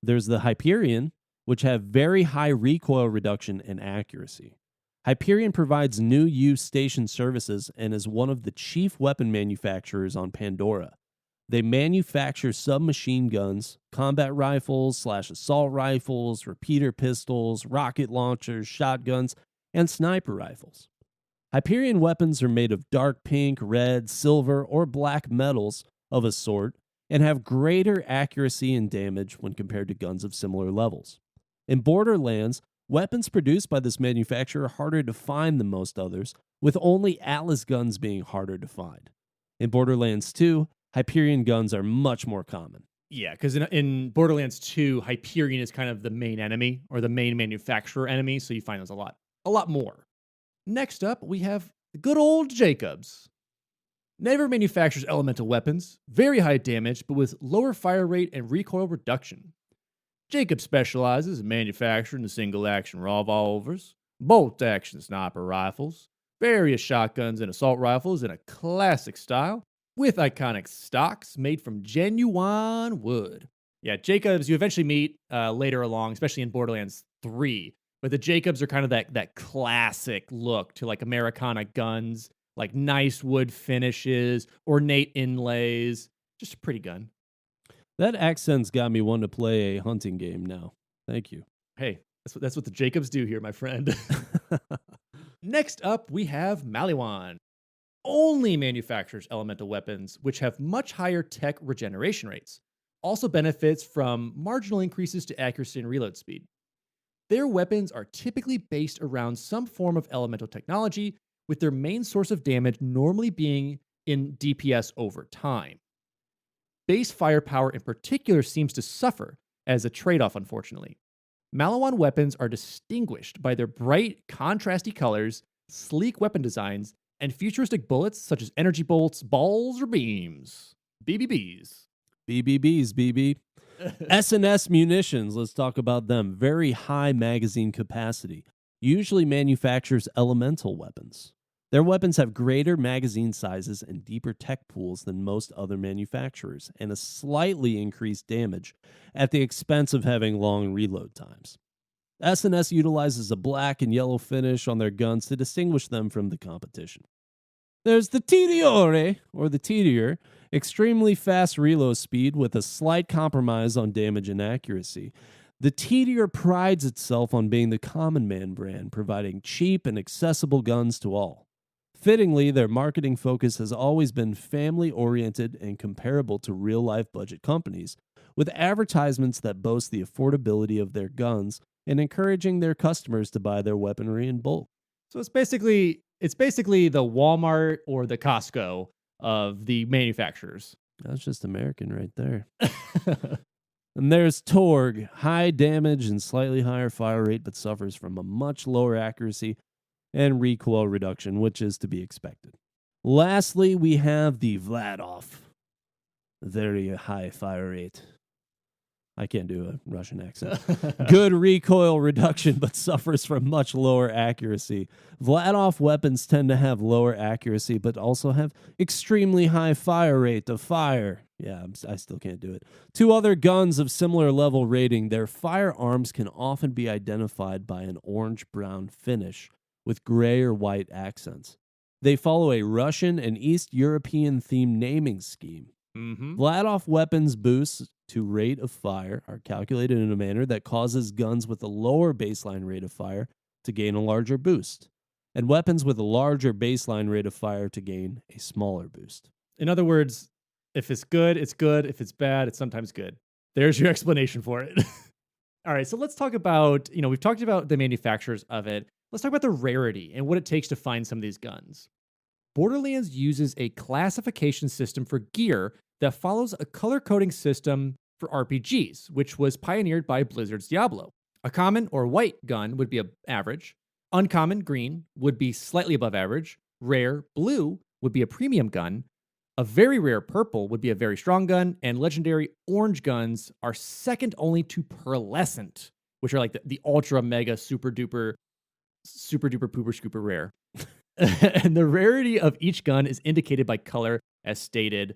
B: There's the Hyperion, which have very high recoil reduction and accuracy. Hyperion provides new use station services and is one of the chief weapon manufacturers on Pandora. They manufacture submachine guns, combat rifles / assault rifles, repeater pistols, rocket launchers, shotguns, and sniper rifles. Hyperion weapons are made of dark pink, red, silver, or black metals of a sort and have greater accuracy and damage when compared to guns of similar levels. In Borderlands, weapons produced by this manufacturer are harder to find than most others, with only Atlas guns being harder to find. In Borderlands 2, Hyperion guns are much more common.
A: Yeah, because in Borderlands 2, Hyperion is kind of the main enemy or the main manufacturer enemy, so you find those a lot more. Next up, we have the good old Jacobs. Never manufactures elemental weapons, very high damage, but with lower fire rate and recoil reduction. Jacob specializes in manufacturing the single-action revolvers, bolt-action sniper rifles, various shotguns and assault rifles in a classic style, with iconic stocks made from genuine wood. Yeah, Jacobs you eventually meet later along, especially in Borderlands 3. But the Jacobs are kind of that classic look to like Americana guns, like nice wood finishes, ornate inlays. Just a pretty gun.
B: That accent's got me wanting to play a hunting game now. Thank you.
A: Hey, that's what the Jacobs do here, my friend. Next up, we have Maliwan. Only manufactures elemental weapons, which have much higher tech regeneration rates. Also benefits from marginal increases to accuracy and reload speed. Their weapons are typically based around some form of elemental technology, with their main source of damage normally being in DPS over time. Base firepower in particular seems to suffer as a trade-off, unfortunately. Maliwan weapons are distinguished by their bright, contrasty colors, sleek weapon designs, and futuristic bullets such as energy bolts, balls, or beams. BBBs.
B: BBBs, BB. S&S Munitions, let's talk about them. Very high magazine capacity. Usually manufactures elemental weapons. Their weapons have greater magazine sizes and deeper tech pools than most other manufacturers, and a slightly increased damage at the expense of having long reload times. S&S utilizes a black and yellow finish on their guns to distinguish them from the competition. There's the Tediore, or the Tedior, extremely fast reload speed with a slight compromise on damage and accuracy. The Tedior prides itself on being the common man brand, providing cheap and accessible guns to all. Fittingly, their marketing focus has always been family-oriented and comparable to real-life budget companies, with advertisements that boast the affordability of their guns and encouraging their customers to buy their weaponry in bulk.
A: So it's basically It's basically the Walmart or the Costco of the manufacturers.
B: That's just American right there. And there's Torg, high damage and slightly higher fire rate, but suffers from a much lower accuracy and recoil reduction, which is to be expected. Lastly, we have the Vladov, very high fire rate. I can't do a Russian accent. Good recoil reduction, but suffers from much lower accuracy. Vladov weapons tend to have lower accuracy, but also have extremely high fire rate of fire. Yeah, I still can't do it. Two other guns of similar level rating, their firearms can often be identified by an orange-brown finish with gray or white accents. They follow a Russian and East European-themed naming scheme. Vladov weapons boosts to rate of fire are calculated in a manner that causes guns with a lower baseline rate of fire to gain a larger boost, and weapons with a larger baseline rate of fire to gain a smaller boost.
A: In other words, if it's good, it's good. If it's bad, it's sometimes good. There's your explanation for it. All right, so let's talk about, we've talked about the manufacturers of it. Let's talk about the rarity and what it takes to find some of these guns. Borderlands uses a classification system for gear that follows a color coding system for RPGs, which was pioneered by Blizzard's Diablo. A common or white gun would be average. Uncommon, green, would be slightly above average. Rare, blue, would be a premium gun. A very rare purple would be a very strong gun. And legendary orange guns are second only to pearlescent, which are like the ultra mega super duper pooper scooper rare. And the rarity of each gun is indicated by color as stated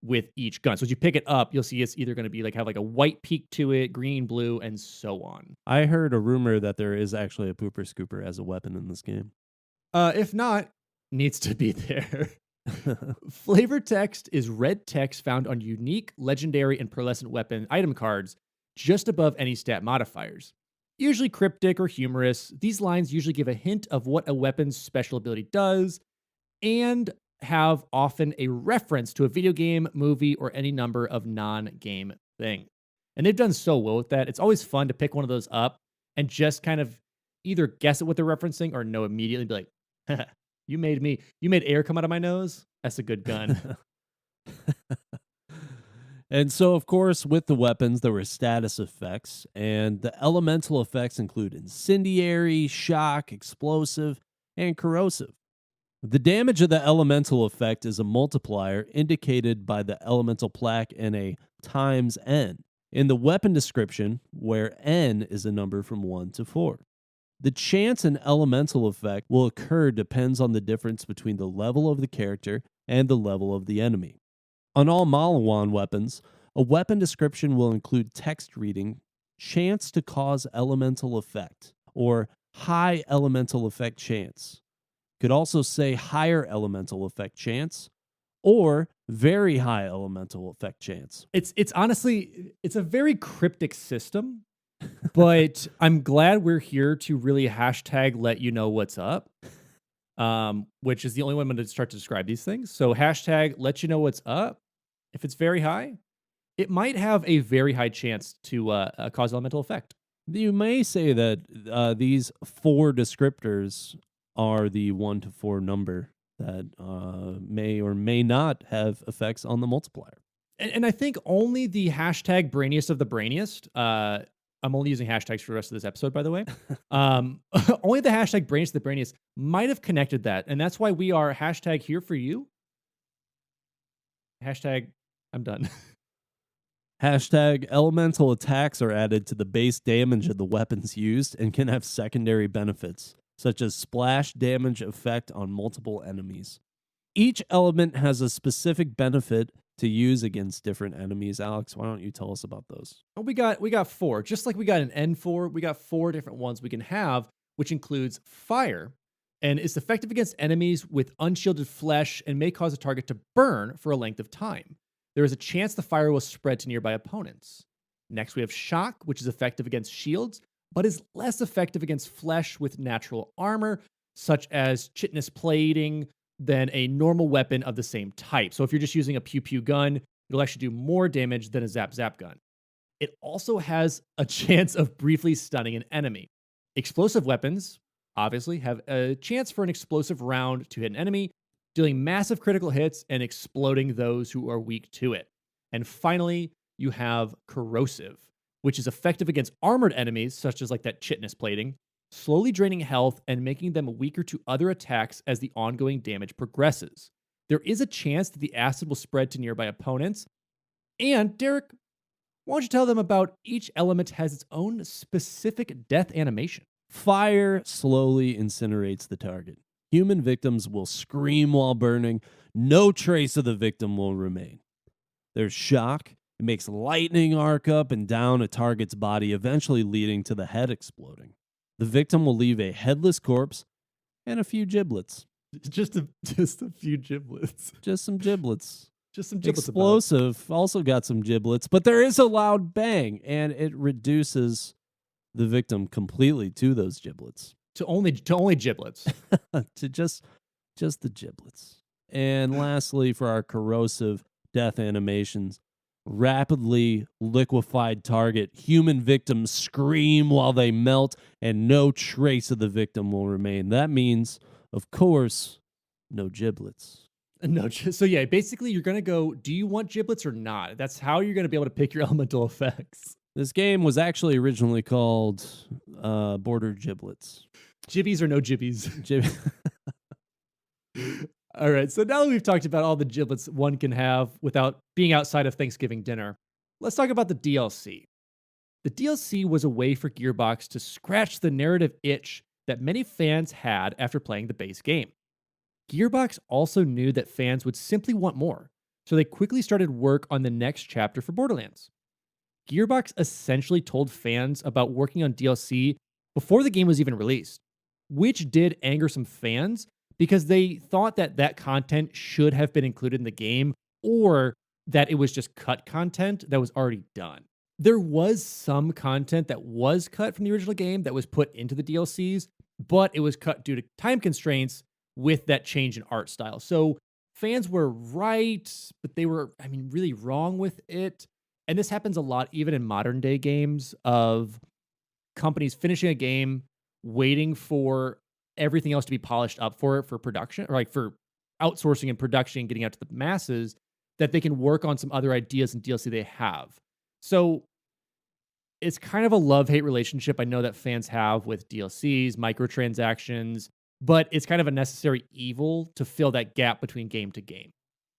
A: with each gun. So as you pick it up, you'll see it's either going to be have a white peak to it, green, blue, and so on.
B: I heard a rumor that there is actually a pooper scooper as a weapon in this game.
A: If not, needs to be there. Flavor text is red text found on unique, legendary, and pearlescent weapon item cards just above any stat modifiers. Usually cryptic or humorous, these lines usually give a hint of what a weapon's special ability does and have often a reference to a video game, movie, or any number of non-game things. And they've done so well with that. It's always fun to pick one of those up and just kind of either guess at what they're referencing or know immediately, be like, you made air come out of my nose? That's a good gun.
B: And so, of course, with the weapons, there were status effects, and the elemental effects include incendiary, shock, explosive, and corrosive. The damage of the elemental effect is a multiplier indicated by the elemental plaque and a times n in the weapon description, where n is a number from 1 to 4. The chance an elemental effect will occur depends on the difference between the level of the character and the level of the enemy. On all Malawan weapons, a weapon description will include text reading, chance to cause elemental effect, or high elemental effect chance. Could also say higher elemental effect chance, or very high elemental effect chance.
A: It's honestly, it's a very cryptic system, but I'm glad we're here to really hashtag let you know what's up. Which is the only way I'm going to start to describe these things. So hashtag let you know what's up. If it's very high, it might have a very high chance to cause elemental effect.
B: You may say that these 4 descriptors are the 1 to 4 number that may or may not have effects on the multiplier.
A: And I think only the hashtag brainiest of the brainiest, I'm only using hashtags for the rest of this episode, by the way. Only the hashtag brainiest of the brainiest might have connected that. And that's why we are hashtag here for you. Hashtag I'm done.
B: Hashtag elemental attacks are added to the base damage of the weapons used and can have secondary benefits, such as splash damage effect on multiple enemies. Each element has a specific benefit to use against different enemies. Alex, why don't you tell us about those?
A: Oh, we got 4. Just like we got an N4, we got 4 different ones we can have, which includes fire, and is effective against enemies with unshielded flesh and may cause a target to burn for a length of time. There is a chance the fire will spread to nearby opponents. Next, we have shock, which is effective against shields, but is less effective against flesh with natural armor, such as chitinous plating, than a normal weapon of the same type. So if you're just using a pew-pew gun, it'll actually do more damage than a zap-zap gun. It also has a chance of briefly stunning an enemy. Explosive weapons, obviously have a chance for an explosive round to hit an enemy, dealing massive critical hits and exploding those who are weak to it. And finally, you have corrosive, which is effective against armored enemies, such as like that chitness plating, slowly draining health and making them weaker to other attacks as the ongoing damage progresses. There is a chance that the acid will spread to nearby opponents. And Derek, why don't you tell them about each element has its own specific death animation?
B: Fire slowly incinerates the target. Human victims will scream while burning. No trace of the victim will remain. There's shock. It makes lightning arc up and down a target's body, eventually leading to the head exploding. The victim will leave a headless corpse and a few giblets.
A: Just a few giblets.
B: Just some giblets.
A: Just some giblets.
B: Explosive also got some giblets, but there is a loud bang, and it reduces the victim completely to those giblets.
A: To only giblets.
B: To just the giblets. And lastly, for our corrosive death animations, rapidly liquefied target. Human victims scream while they melt, and no trace of the victim will remain. That means, of course, no giblets.
A: No, so yeah, basically you're going to go, do you want giblets or not? That's how you're going to be able to pick your elemental effects.
B: This game was actually originally called Border Giblets.
A: Jibbies or no jibbies? All right, so now that we've talked about all the giblets one can have without being outside of Thanksgiving dinner, let's talk about the DLC. The DLC was a way for Gearbox to scratch the narrative itch that many fans had after playing the base game. Gearbox also knew that fans would simply want more, so they quickly started work on the next chapter for Borderlands. Gearbox essentially told fans about working on DLC before the game was even released, which did anger some fans because they thought that that content should have been included in the game or that it was just cut content that was already done. There was some content that was cut from the original game that was put into the DLCs, but it was cut due to time constraints with that change in art style. So fans were right, but they were, really wrong with it. And this happens a lot, even in modern day games, of companies finishing a game, waiting for everything else to be polished up for it for production, or like for outsourcing and production, getting out to the masses, that they can work on some other ideas and DLC they have. So it's kind of a love-hate relationship I know that fans have with DLCs, microtransactions, but it's kind of a necessary evil to fill that gap between game to game.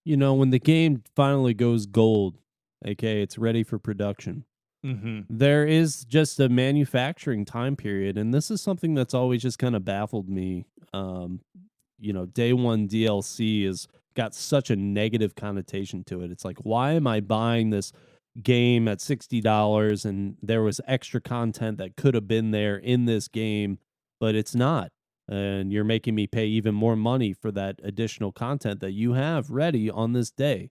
B: You know, when the game finally goes gold, aka it's ready for production, there is just a manufacturing time period, and this is something that's always just kind of baffled me. Day one DLC has got such a negative connotation to it. It's like, why am I buying this game at $60 and there was extra content that could have been there in this game, but it's not? And you're making me pay even more money for that additional content that you have ready on this day.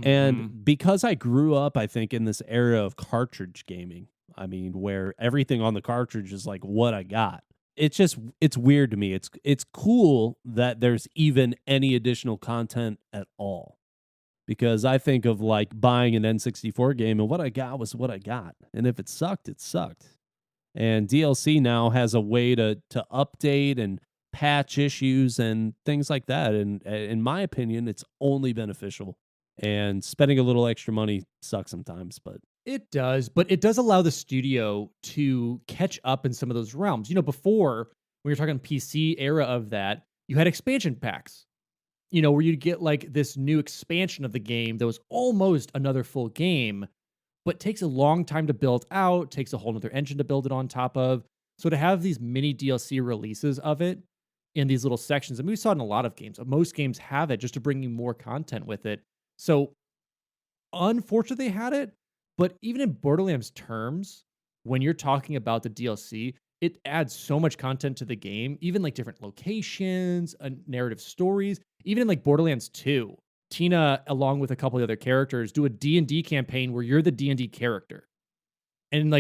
B: And because I grew up, I think, in this era of cartridge gaming, where everything on the cartridge is like what I got. It's weird to me. It's cool that there's even any additional content at all. Because I think of like buying an N64 game and what I got was what I got. And if it sucked, it sucked. And DLC now has a way to update and patch issues and things like that. And in my opinion, it's only beneficial. And spending a little extra money sucks sometimes, but
A: it does allow the studio to catch up in some of those realms. Before, when you're talking PC era of that, you had expansion packs, where you'd get like this new expansion of the game that was almost another full game, but takes a long time to build out, takes a whole nother engine to build it on top of. So to have these mini DLC releases of it in these little sections, and we saw it in a lot of games, most games have it just to bring you more content with it. So unfortunately they had it, but even in Borderlands terms, when you're talking about the DLC, it adds so much content to the game, even like different locations, narrative stories. Even in like Borderlands 2, Tina, along with a couple of other characters, do a D&D campaign where you're the D&D character. And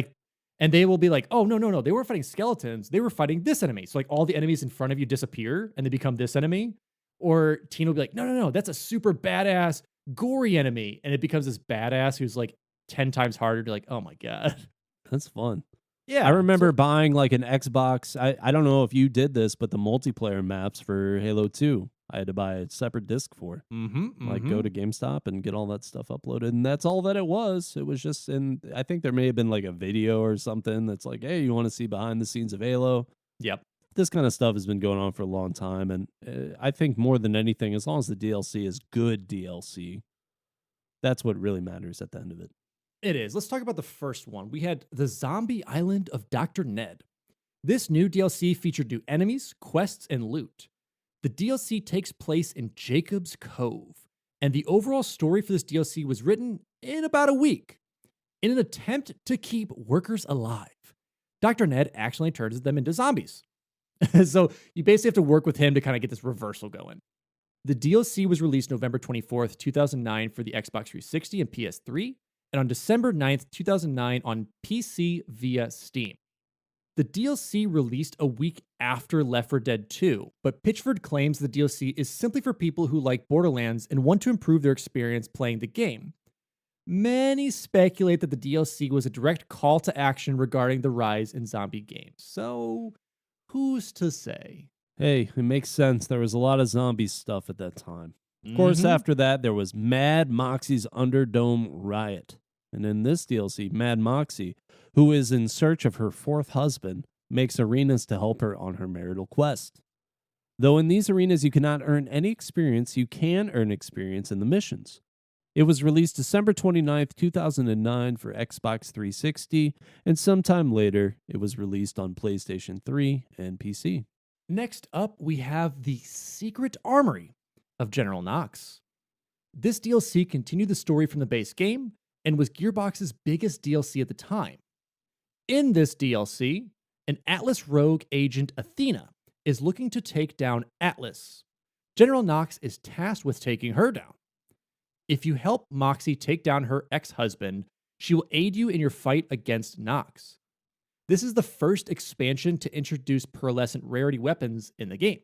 A: they will be like, oh, no, they weren't fighting skeletons. They were fighting this enemy. So like all the enemies in front of you disappear and they become this enemy. Or Tina will be like, no, that's a super badass gory enemy. And it becomes this badass who's like 10 times harder to like, oh my God.
B: That's fun. I
A: Yeah.
B: remember buying like an Xbox. I don't know if you did this, but the multiplayer maps for Halo 2, I had to buy a separate disc for. Like go to GameStop and get all that stuff uploaded. And that's all that it was. It was just I think there may have been like a video or something that's like, hey, you want to see behind the scenes of Halo?
A: Yep.
B: This kind of stuff has been going on for a long time. And I think more than anything, as long as the DLC is good DLC, that's what really matters at the end of it.
A: It is. Let's talk about the first one. We had the Zombie Island of Dr. Ned. This new DLC featured new enemies, quests, and loot. The DLC takes place in Jacob's Cove, and the overall story for this DLC was written in about a week. In an attempt to keep workers alive, Dr. Ned accidentally turns them into zombies. So you basically have to work with him to kind of get this reversal going. The DLC was released November 24th, 2009 for the Xbox 360 and PS3, and on December 9th, 2009 on PC via Steam. The DLC released a week after Left 4 Dead 2, but Pitchford claims the DLC is simply for people who like Borderlands and want to improve their experience playing the game. Many speculate that the DLC was a direct call to action regarding the rise in zombie games. So, who's to say?
B: Hey, it makes sense. There was a lot of zombie stuff at that time. Of course, after that, there was Mad Moxie's Underdome Riot. And in this DLC, Mad Moxie, who is in search of her fourth husband, makes arenas to help her on her marital quest. Though in these arenas you cannot earn any experience, you can earn experience in the missions. It was released December 29th, 2009 for Xbox 360, and sometime later, it was released on PlayStation 3 and PC.
A: Next up, we have the Secret Armory of General Knox. This DLC continued the story from the base game and was Gearbox's biggest DLC at the time. In this DLC, an Atlas rogue agent Athena is looking to take down Atlas. General Knox is tasked with taking her down. If you help Moxie take down her ex-husband, she will aid you in your fight against Knox. This is the first expansion to introduce pearlescent rarity weapons in the game,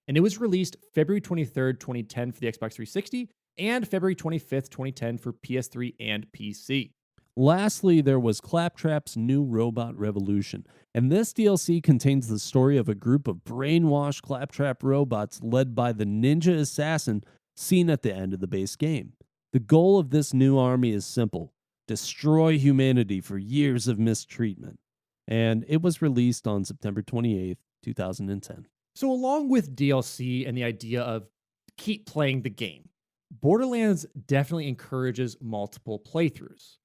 A: and it was released February 23rd, 2010 for the Xbox 360 and February 25th, 2010 for PS3 and PC.
B: Lastly, there was Claptrap's New Robot Revolution, and this DLC contains the story of a group of brainwashed Claptrap robots led by the ninja assassin seen at the end of the base game. The goal of this new army is simple: destroy humanity for years of mistreatment. And it was released on September 28th, 2010.
A: So along with DLC and the idea of keep playing the game, Borderlands definitely encourages multiple playthroughs.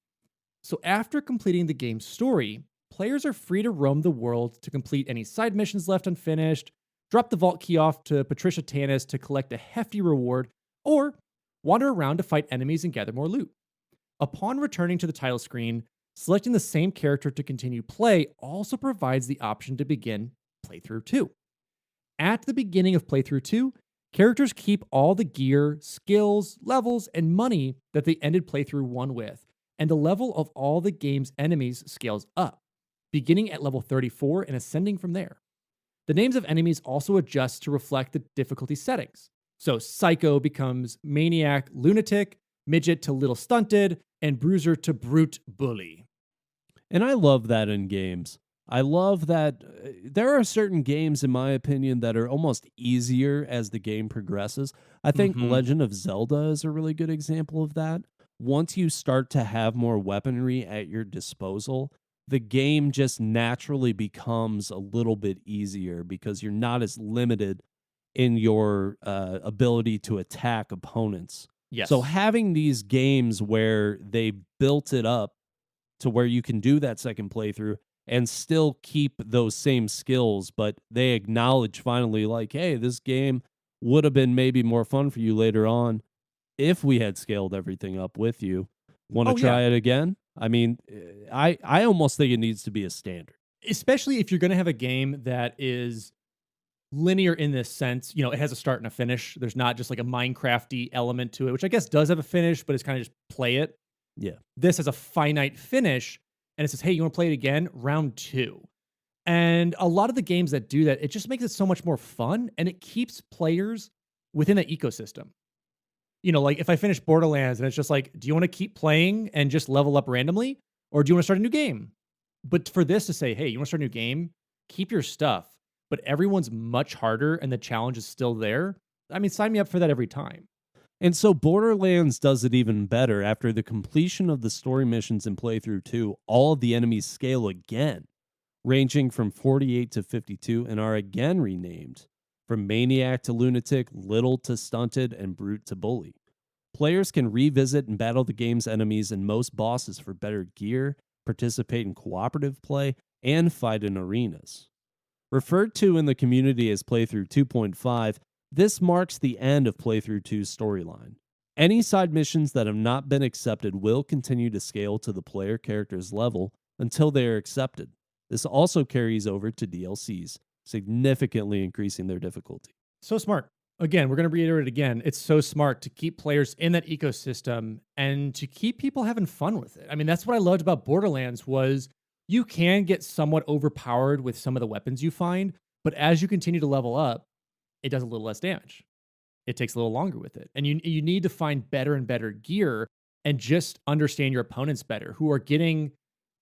A: So after completing the game's story, players are free to roam the world to complete any side missions left unfinished, drop the vault key off to Patricia Tannis to collect a hefty reward, or wander around to fight enemies and gather more loot. Upon returning to the title screen, selecting the same character to continue play also provides the option to begin Playthrough 2. At the beginning of Playthrough 2, characters keep all the gear, skills, levels, and money that they ended Playthrough 1 with, and the level of all the game's enemies scales up, beginning at level 34 and ascending from there. The names of enemies also adjust to reflect the difficulty settings. So Psycho becomes Maniac Lunatic, Midget to Little Stunted, and Bruiser to Brute Bully.
B: And I love that in games. I love that there are certain games, in my opinion, that are almost easier as the game progresses. I think Legend of Zelda is a really good example of that. Once you start to have more weaponry at your disposal, the game just naturally becomes a little bit easier because you're not as limited in your ability to attack opponents.
A: Yes.
B: So having these games where they built it up to where you can do that second playthrough and still keep those same skills, but they acknowledge finally like, hey, this game would have been maybe more fun for you later on if we had scaled everything up with you. Want to try it again? I mean, I almost think it needs to be a standard.
A: Especially if you're going to have a game that is linear in this sense, you know, it has a start and a finish. There's not just like a Minecraft-y element to it, which I guess does have a finish, but it's kind of just play it.
B: Yeah.
A: This has a finite finish, and it says, hey, you want to play it again? Round 2. And a lot of the games that do that, it just makes it so much more fun, and it keeps players within that ecosystem. You know, like if I finish Borderlands and it's just like, do you want to keep playing and just level up randomly? Or do you want to start a new game? But for this to say, hey, you want to start a new game? Keep your stuff, but everyone's much harder and the challenge is still there. I mean, sign me up for that every time.
B: And so Borderlands does it even better. After the completion of the story missions in playthrough 2, all of the enemies scale again, ranging from 48 to 52, and are again renamed from Maniac to Lunatic, Little to Stunted, and Brute to Bully. Players can revisit and battle the game's enemies and most bosses for better gear, participate in cooperative play, and fight in arenas. Referred to in the community as Playthrough 2.5, this marks the end of Playthrough 2's storyline. Any side missions that have not been accepted will continue to scale to the player character's level until they are accepted. This also carries over to DLCs, significantly increasing their difficulty.
A: So smart. Again, we're going to reiterate it again. It's so smart to keep players in that ecosystem and to keep people having fun with it. I mean, that's what I loved about Borderlands was you can get somewhat overpowered with some of the weapons you find, but as you continue to level up, it does a little less damage. It takes a little longer with it. And you need to find better and better gear and just understand your opponents better, who are getting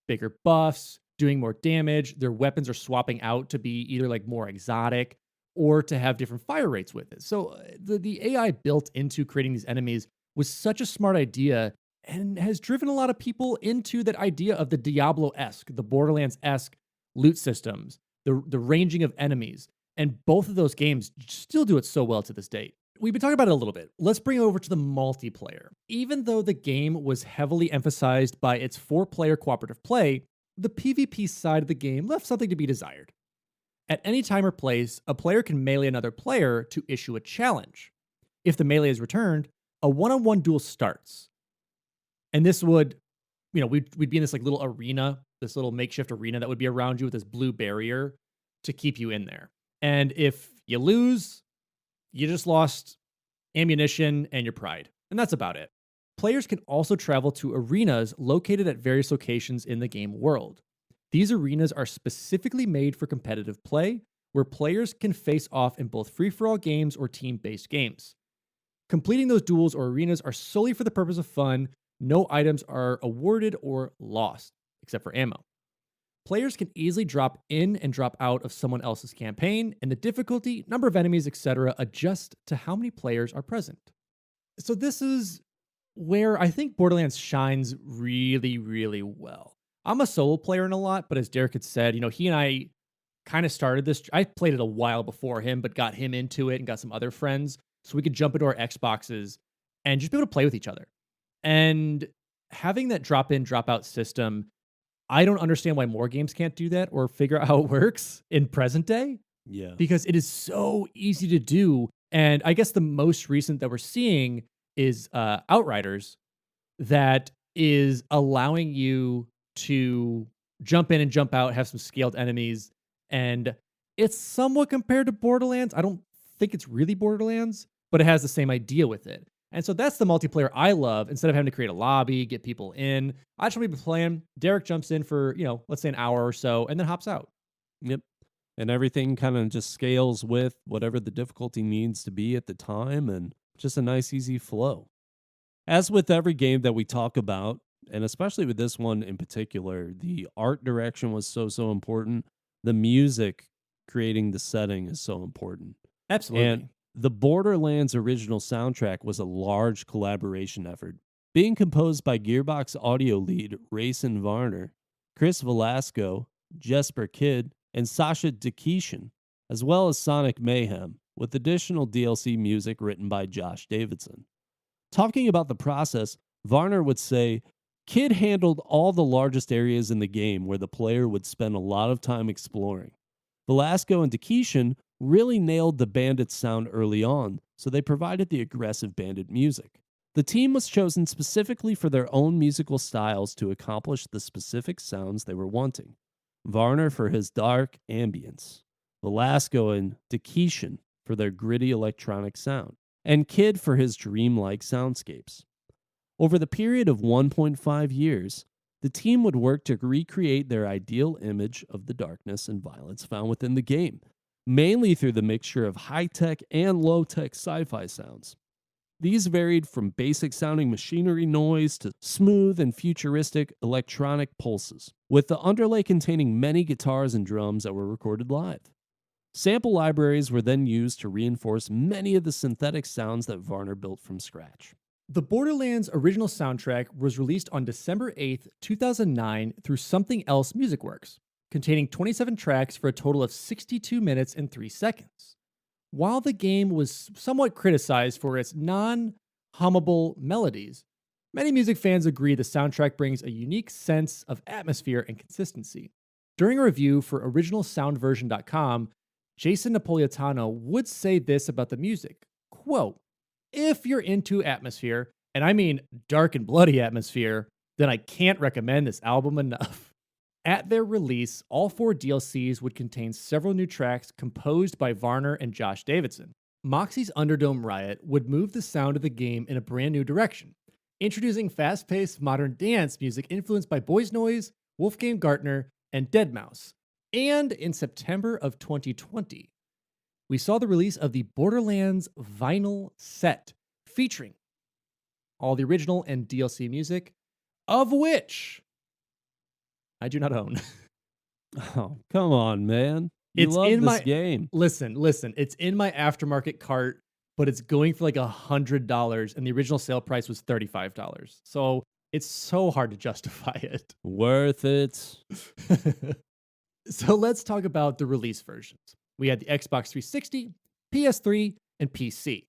A: bigger buffs, doing more damage. Their weapons are swapping out to be either like more exotic or to have different fire rates with it. So the AI built into creating these enemies was such a smart idea and has driven a lot of people into that idea of the Diablo-esque, the Borderlands-esque loot systems, the ranging of enemies. And both of those games still do it so well to this date. We've been talking about it a little bit. Let's bring it over to the multiplayer. Even though the game was heavily emphasized by its 4-player cooperative play, the PvP side of the game left something to be desired. At any time or place, a player can melee another player to issue a challenge. If the melee is returned, a one-on-one duel starts. And this would, we'd be in this like little arena, this little makeshift arena that would be around you with this blue barrier to keep you in there. And if you lose, you just lost ammunition and your pride. And that's about it. Players can also travel to arenas located at various locations in the game world. These arenas are specifically made for competitive play, where players can face off in both free-for-all games or team-based games. Completing those duels or arenas are solely for the purpose of fun. No items are awarded or lost, except for ammo. Players can easily drop in and drop out of someone else's campaign, and the difficulty, number of enemies, etc. adjust to how many players are present. So this is where I think Borderlands shines really, really well. I'm a solo player in a lot, but as Derek had said, he and I kind of started this. I played it a while before him, but got him into it and got some other friends so we could jump into our Xboxes and just be able to play with each other. And having that drop in, drop out system, I don't understand why more games can't do that or figure out how it works in present day.
B: Yeah.
A: Because it is so easy to do. And I guess the most recent that we're seeing is Outriders, that is allowing you to jump in and jump out, have some scaled enemies. And it's somewhat compared to Borderlands. I don't think it's really Borderlands, but it has the same idea with it. And so that's the multiplayer I love. Instead of having to create a lobby, get people in, I just want to be playing. Derek jumps in for, let's say an hour or so, and then hops out.
B: Yep. And everything kind of just scales with whatever the difficulty needs to be at the time, and just a nice, easy flow. As with every game that we talk about, and especially with this one in particular, the art direction was so important. The music creating the setting is so important.
A: Absolutely.
B: And the Borderlands original soundtrack was a large collaboration effort, being composed by Gearbox audio lead Rayson Varner, Chris Velasco, Jesper Kidd, and Sasha Dikishin, as well as Sonic Mayhem, with additional DLC music written by Josh Davidson. Talking about the process, Varner would say, Kidd handled all the largest areas in the game where the player would spend a lot of time exploring. Velasco and Dikishin really nailed the bandit sound early on, so they provided the aggressive bandit music. The team was chosen specifically for their own musical styles to accomplish the specific sounds they were wanting. Varner for his dark ambience, Velasco and Dikishin for their gritty electronic sound, and Kidd for his dreamlike soundscapes. Over the period of 1.5 years, the team would work to recreate their ideal image of the darkness and violence found within the game, mainly through the mixture of high-tech and low-tech sci-fi sounds. These varied from basic sounding machinery noise to smooth and futuristic electronic pulses, with the underlay containing many guitars and drums that were recorded live. Sample libraries were then used to reinforce many of the synthetic sounds that Varner built from scratch.
A: The Borderlands original soundtrack was released on December 8th, 2009 through Something Else Music Works, containing 27 tracks for a total of 62 minutes and 3 seconds. While the game was somewhat criticized for its non-hummable melodies, many music fans agree the soundtrack brings a unique sense of atmosphere and consistency. During a review for originalsoundversion.com, Jason Napolitano would say this about the music, quote, "If you're into atmosphere, and I mean dark and bloody atmosphere, then I can't recommend this album enough." At their release, all 4 DLCs would contain several new tracks composed by Varner and Josh Davidson. Moxie's Underdome Riot would move the sound of the game in a brand new direction, introducing fast-paced modern dance music influenced by Boys Noise, Wolfgang Gartner, and Deadmau5. And in September of 2020, we saw the release of the Borderlands vinyl set, featuring all the original and DLC music, of which I do not own.
B: Oh, come on, man. You
A: It's
B: love
A: in
B: this
A: my
B: game.
A: Listen. It's in my aftermarket cart, but it's going for like $100, and the original sale price was $35. So it's so hard to justify it.
B: Worth it.
A: So let's talk about the release versions. We had the Xbox 360, PS3, and PC.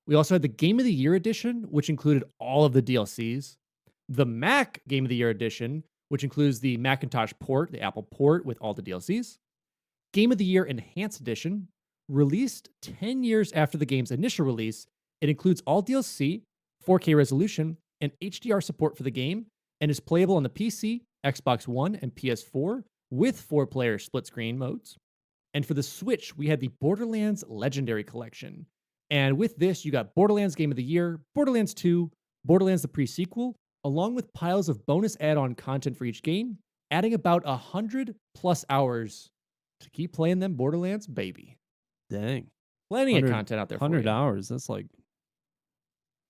A: We also had the Game of the Year edition, which included all of the DLCs. The Mac Game of the Year edition, which includes the Macintosh port, the Apple port with all the DLCs. Game of the Year Enhanced Edition, released 10 years after the game's initial release. It includes all DLC, 4K resolution, and HDR support for the game, and is playable on the PC, Xbox One, and PS4 with 4-player split screen modes. And for the Switch, we had the Borderlands Legendary Collection. And with this, you got Borderlands Game of the Year, Borderlands 2, Borderlands the Pre-Sequel, along with piles of bonus add-on content for each game, adding about 100 plus hours to keep playing them Borderlands, baby.
B: Dang.
A: Plenty of content out there for
B: 100
A: you.
B: hours. That's like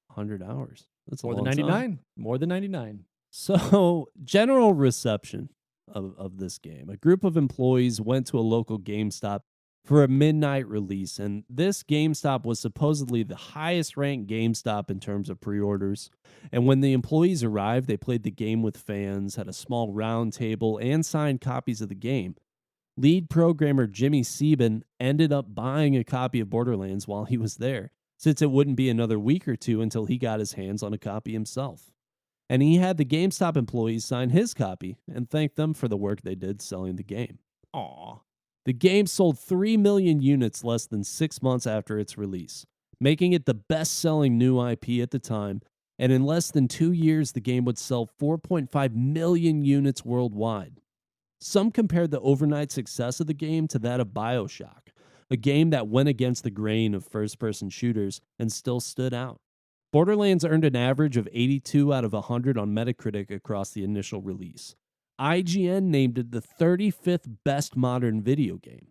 B: 100 hours. That's a
A: More
B: long
A: than 99.
B: time.
A: More than 99.
B: So, general reception of this game. A group of employees went to a local GameStop for a midnight release, and this GameStop was supposedly the highest ranked GameStop in terms of pre-orders. And when the employees arrived, they played the game with fans, had a small round table, and signed copies of the game. Lead programmer Jimmy Sieben ended up buying a copy of Borderlands while he was there, since it wouldn't be another week or two until he got his hands on a copy himself. And he had the GameStop employees sign his copy and thank them for the work they did selling the game.
A: Aw.
B: The game sold 3 million units less than 6 months after its release, making it the best-selling new IP at the time, and in less than 2 years, the game would sell 4.5 million units worldwide. Some compared the overnight success of the game to that of BioShock, a game that went against the grain of first-person shooters and still stood out. Borderlands earned an average of 82 out of 100 on Metacritic across the initial release. IGN named it the 35th best modern video game.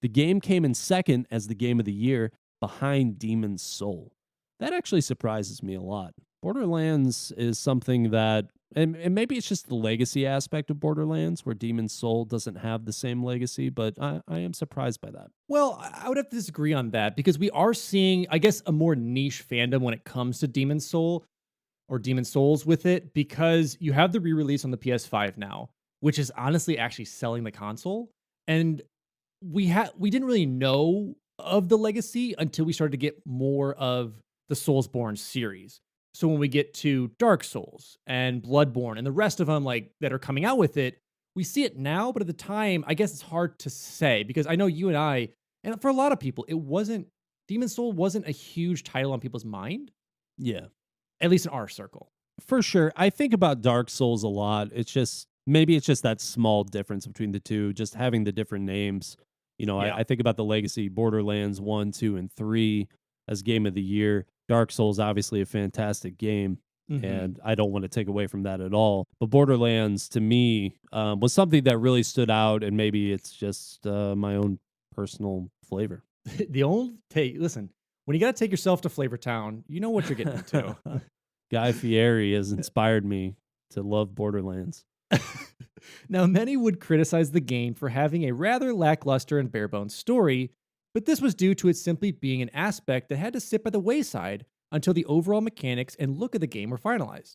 B: The game came in second as the Game of the Year, behind Demon's Soul. That actually surprises me a lot. Borderlands is something that, and maybe it's just the legacy aspect of Borderlands, where Demon's Soul doesn't have the same legacy, but I am surprised by that.
A: Well, I would have to disagree on that because we are seeing, I guess, a more niche fandom when it comes to Demon's Soul or Demon's Souls with it, because you have the re-release on the PS5 now, which is honestly actually selling the console. And we didn't really know of the legacy until we started to get more of the Soulsborne series. So when we get to Dark Souls and Bloodborne and the rest of them like that are coming out with it, we see it now, but at the time, I guess it's hard to say because I know you and I, and for a lot of people, Demon's Soul wasn't a huge title on people's mind.
B: Yeah.
A: At least in our circle.
B: For sure. I think about Dark Souls a lot. Maybe it's just that small difference between the two, just having the different names. You know,
A: Yeah.
B: I think about the legacy Borderlands 1, 2, and 3 as Game of the Year. Dark Souls, obviously a fantastic game, and I don't want to take away from that at all. But Borderlands, to me, was something that really stood out, and maybe it's just my own personal flavor.
A: The old take, listen, When you got to take yourself to Flavor Town, you know what you're getting into.
B: Guy Fieri has inspired me to love Borderlands.
A: Now, many would criticize the game for having a rather lackluster and bare-bones story, but this was due to it simply being an aspect that had to sit by the wayside until the overall mechanics and look of the game were finalized.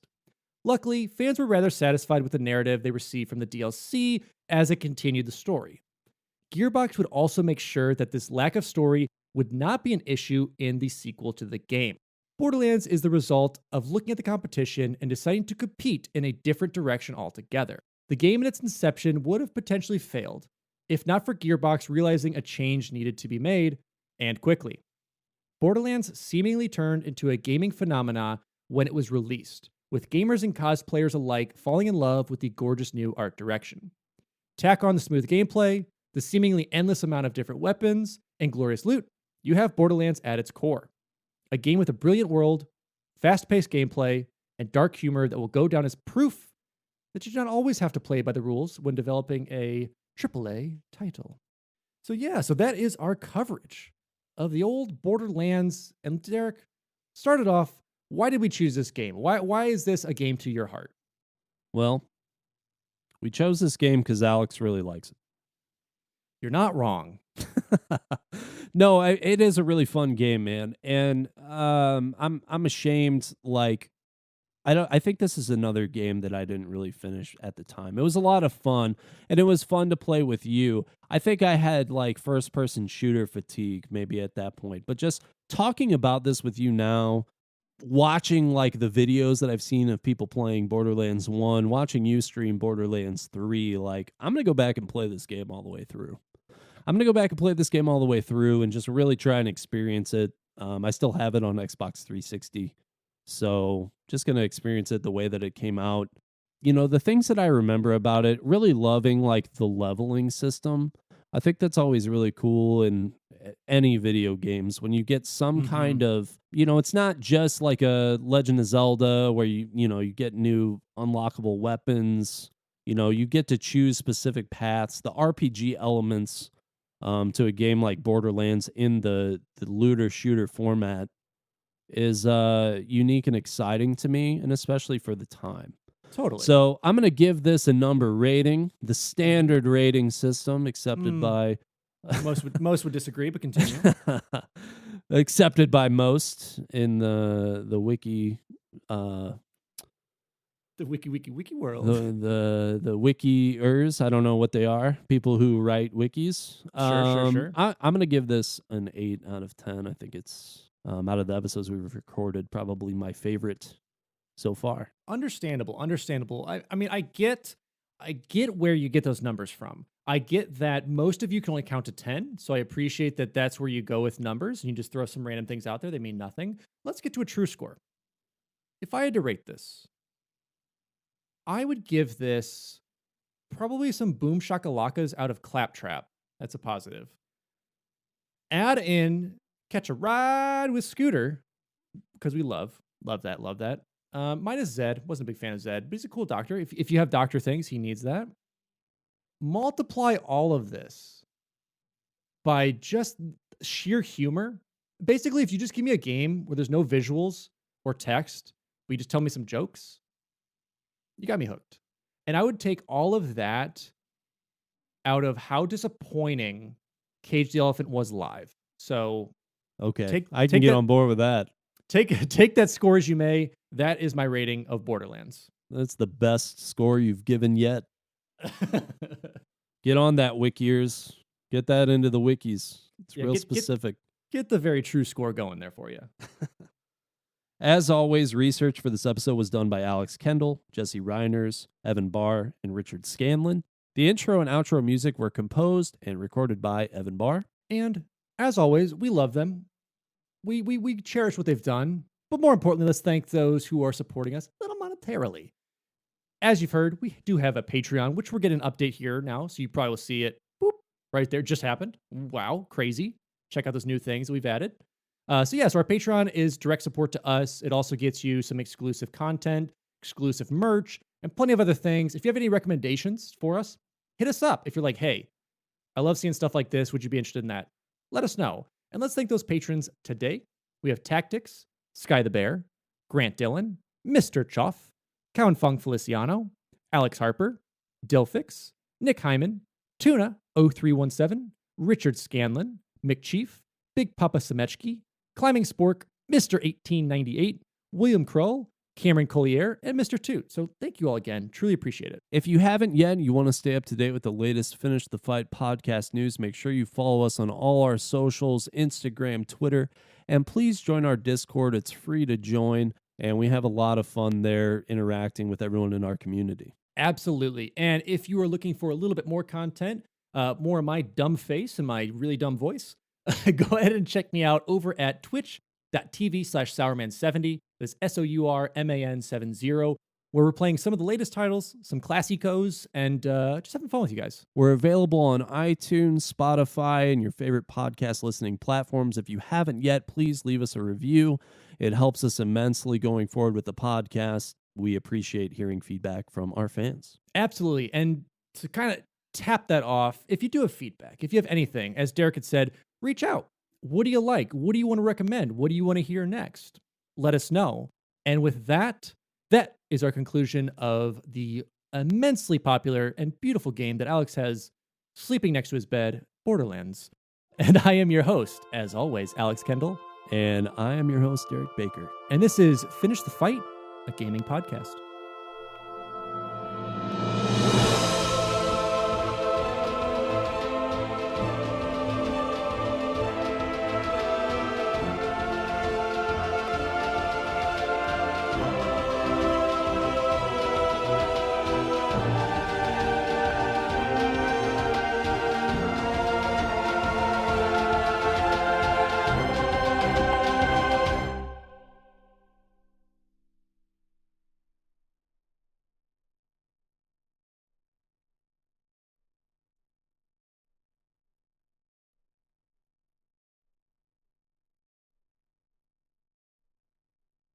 A: Luckily, fans were rather satisfied with the narrative they received from the DLC as it continued the story. Gearbox would also make sure that this lack of story would not be an issue in the sequel to the game. Borderlands is the result of looking at the competition and deciding to compete in a different direction altogether. The game in its inception would have potentially failed, if not for Gearbox realizing a change needed to be made, and quickly. Borderlands seemingly turned into a gaming phenomena when it was released, with gamers and cosplayers alike falling in love with the gorgeous new art direction. Tack on the smooth gameplay, the seemingly endless amount of different weapons, and glorious loot, you have Borderlands at its core. A game with a brilliant world, fast-paced gameplay, and dark humor that will go down as proof that you do not always have to play by the rules when developing a AAA title. So that is our coverage of the old Borderlands. And Derek, started off, why did we choose this game? Why is this a game to your heart?
B: Well, we chose this game because Alex really likes it.
A: You're not wrong.
B: No, it is a really fun game, man, and I'm ashamed. Like, I think this is another game that I didn't really finish at the time. It was a lot of fun, and it was fun to play with you. I think I had like first person shooter fatigue maybe at that point, but just talking about this with you now, watching like the videos that I've seen of people playing Borderlands 1, watching you stream Borderlands 3, like I'm going to go back and play this game all the way through. I'm going to go back and play this game all the way through and just really try and experience it. I still have it on Xbox 360. So just going to experience it the way that it came out. You know, the things that I remember about it, really loving like the leveling system. I think that's always really cool in any video games when you get some kind of, you know, it's not just like a Legend of Zelda where you get new unlockable weapons. You know, you get to choose specific paths. The RPG elements to a game like Borderlands in the looter shooter format is unique and exciting to me, and especially for the time.
A: Totally.
B: So I'm going to give this a number rating, the standard rating system accepted by...
A: most would disagree, but continue.
B: Accepted by most in the wiki...
A: the wiki world.
B: The wikiers, I don't know what they are. People who write wikis.
A: Sure.
B: I'm going to give this an 8 out of 10. I think it's, out of the episodes we've recorded, probably my favorite so far.
A: Understandable. I mean, I get where you get those numbers from. I get that most of you can only count to 10, so I appreciate that that's where you go with numbers, and you just throw some random things out there. They mean nothing. Let's get to a true score. If I had to rate this, I would give this probably some boom shakalakas out of Claptrap. That's a positive. Add in Catch a Ride with Scooter, because we love that. Minus Zed. Wasn't a big fan of Zed, but he's a cool doctor. If you have doctor things, he needs that. Multiply all of this by just sheer humor. Basically, if you just give me a game where there's no visuals or text, but you just tell me some jokes, you got me hooked. And I would take all of that out of how disappointing Cage the Elephant was live. So,
B: okay, I can get on board with that.
A: Take that score as you may. That is my rating of Borderlands.
B: That's the best score you've given yet. Get on that, wikiers. Get that into the wikis. It's real specific.
A: Get the very true score going there for you.
B: As always, research for this episode was done by Alex Kendall, Jesse Reiners, Evan Barr, and Richard Scanland. The intro and outro music were composed and recorded by Evan Barr.
A: And as always, we love them. We cherish what they've done. But more importantly, let's thank those who are supporting us a little monetarily. As you've heard, we do have a Patreon, which we're getting an update here now, so you probably will see it right there. Just happened. Wow, crazy. Check out those new things that we've added. So our Patreon is direct support to us. It also gets you some exclusive content, exclusive merch, and plenty of other things. If you have any recommendations for us, hit us up. If you're like, hey, I love seeing stuff like this. Would you be interested in that? Let us know. And let's thank those patrons today. We have Taqtix, Sky the Bear, Grant Dillon, Mr. Chofe, Cowyn Fong-Feliciano, Alex Harper, Dilfix, Nick Heimann, Tuna 0317, Richard Scanland, McChief, Big PapaSemechki, ClimbingSpork, Mr. 1898, William Kroll, Cameron Collier, and Mr. Toot. So thank you all again. Truly appreciate it.
B: If you haven't yet and you want to stay up to date with the latest Finish the Fight podcast news, make sure you follow us on all our socials, Instagram, Twitter, and please join our Discord. It's free to join, and we have a lot of fun there interacting with everyone in our community.
A: Absolutely. And if you are looking for a little bit more content, more of my dumb face and my really dumb voice, go ahead and check me out over at twitch.tv/Sourman70. That's SOURMAN70, where we're playing some of the latest titles, some classicos, and just having fun with you guys.
B: We're available on iTunes, Spotify, and your favorite podcast listening platforms. If you haven't yet, please leave us a review. It helps us immensely going forward with the podcast. We appreciate hearing feedback from our fans.
A: Absolutely. And to kind of tap that off, if you do have feedback, if you have anything, as Derek had said, reach out. What do you like? What do you want to recommend? What do you want to hear next? Let us know. And with that, that is our conclusion of the immensely popular and beautiful game that Alex has sleeping next to his bed, Borderlands. And I am your host, as always, Alex Kendall.
B: And I am your host, Derek Baker.
A: And this is Finish the Fight, a gaming podcast.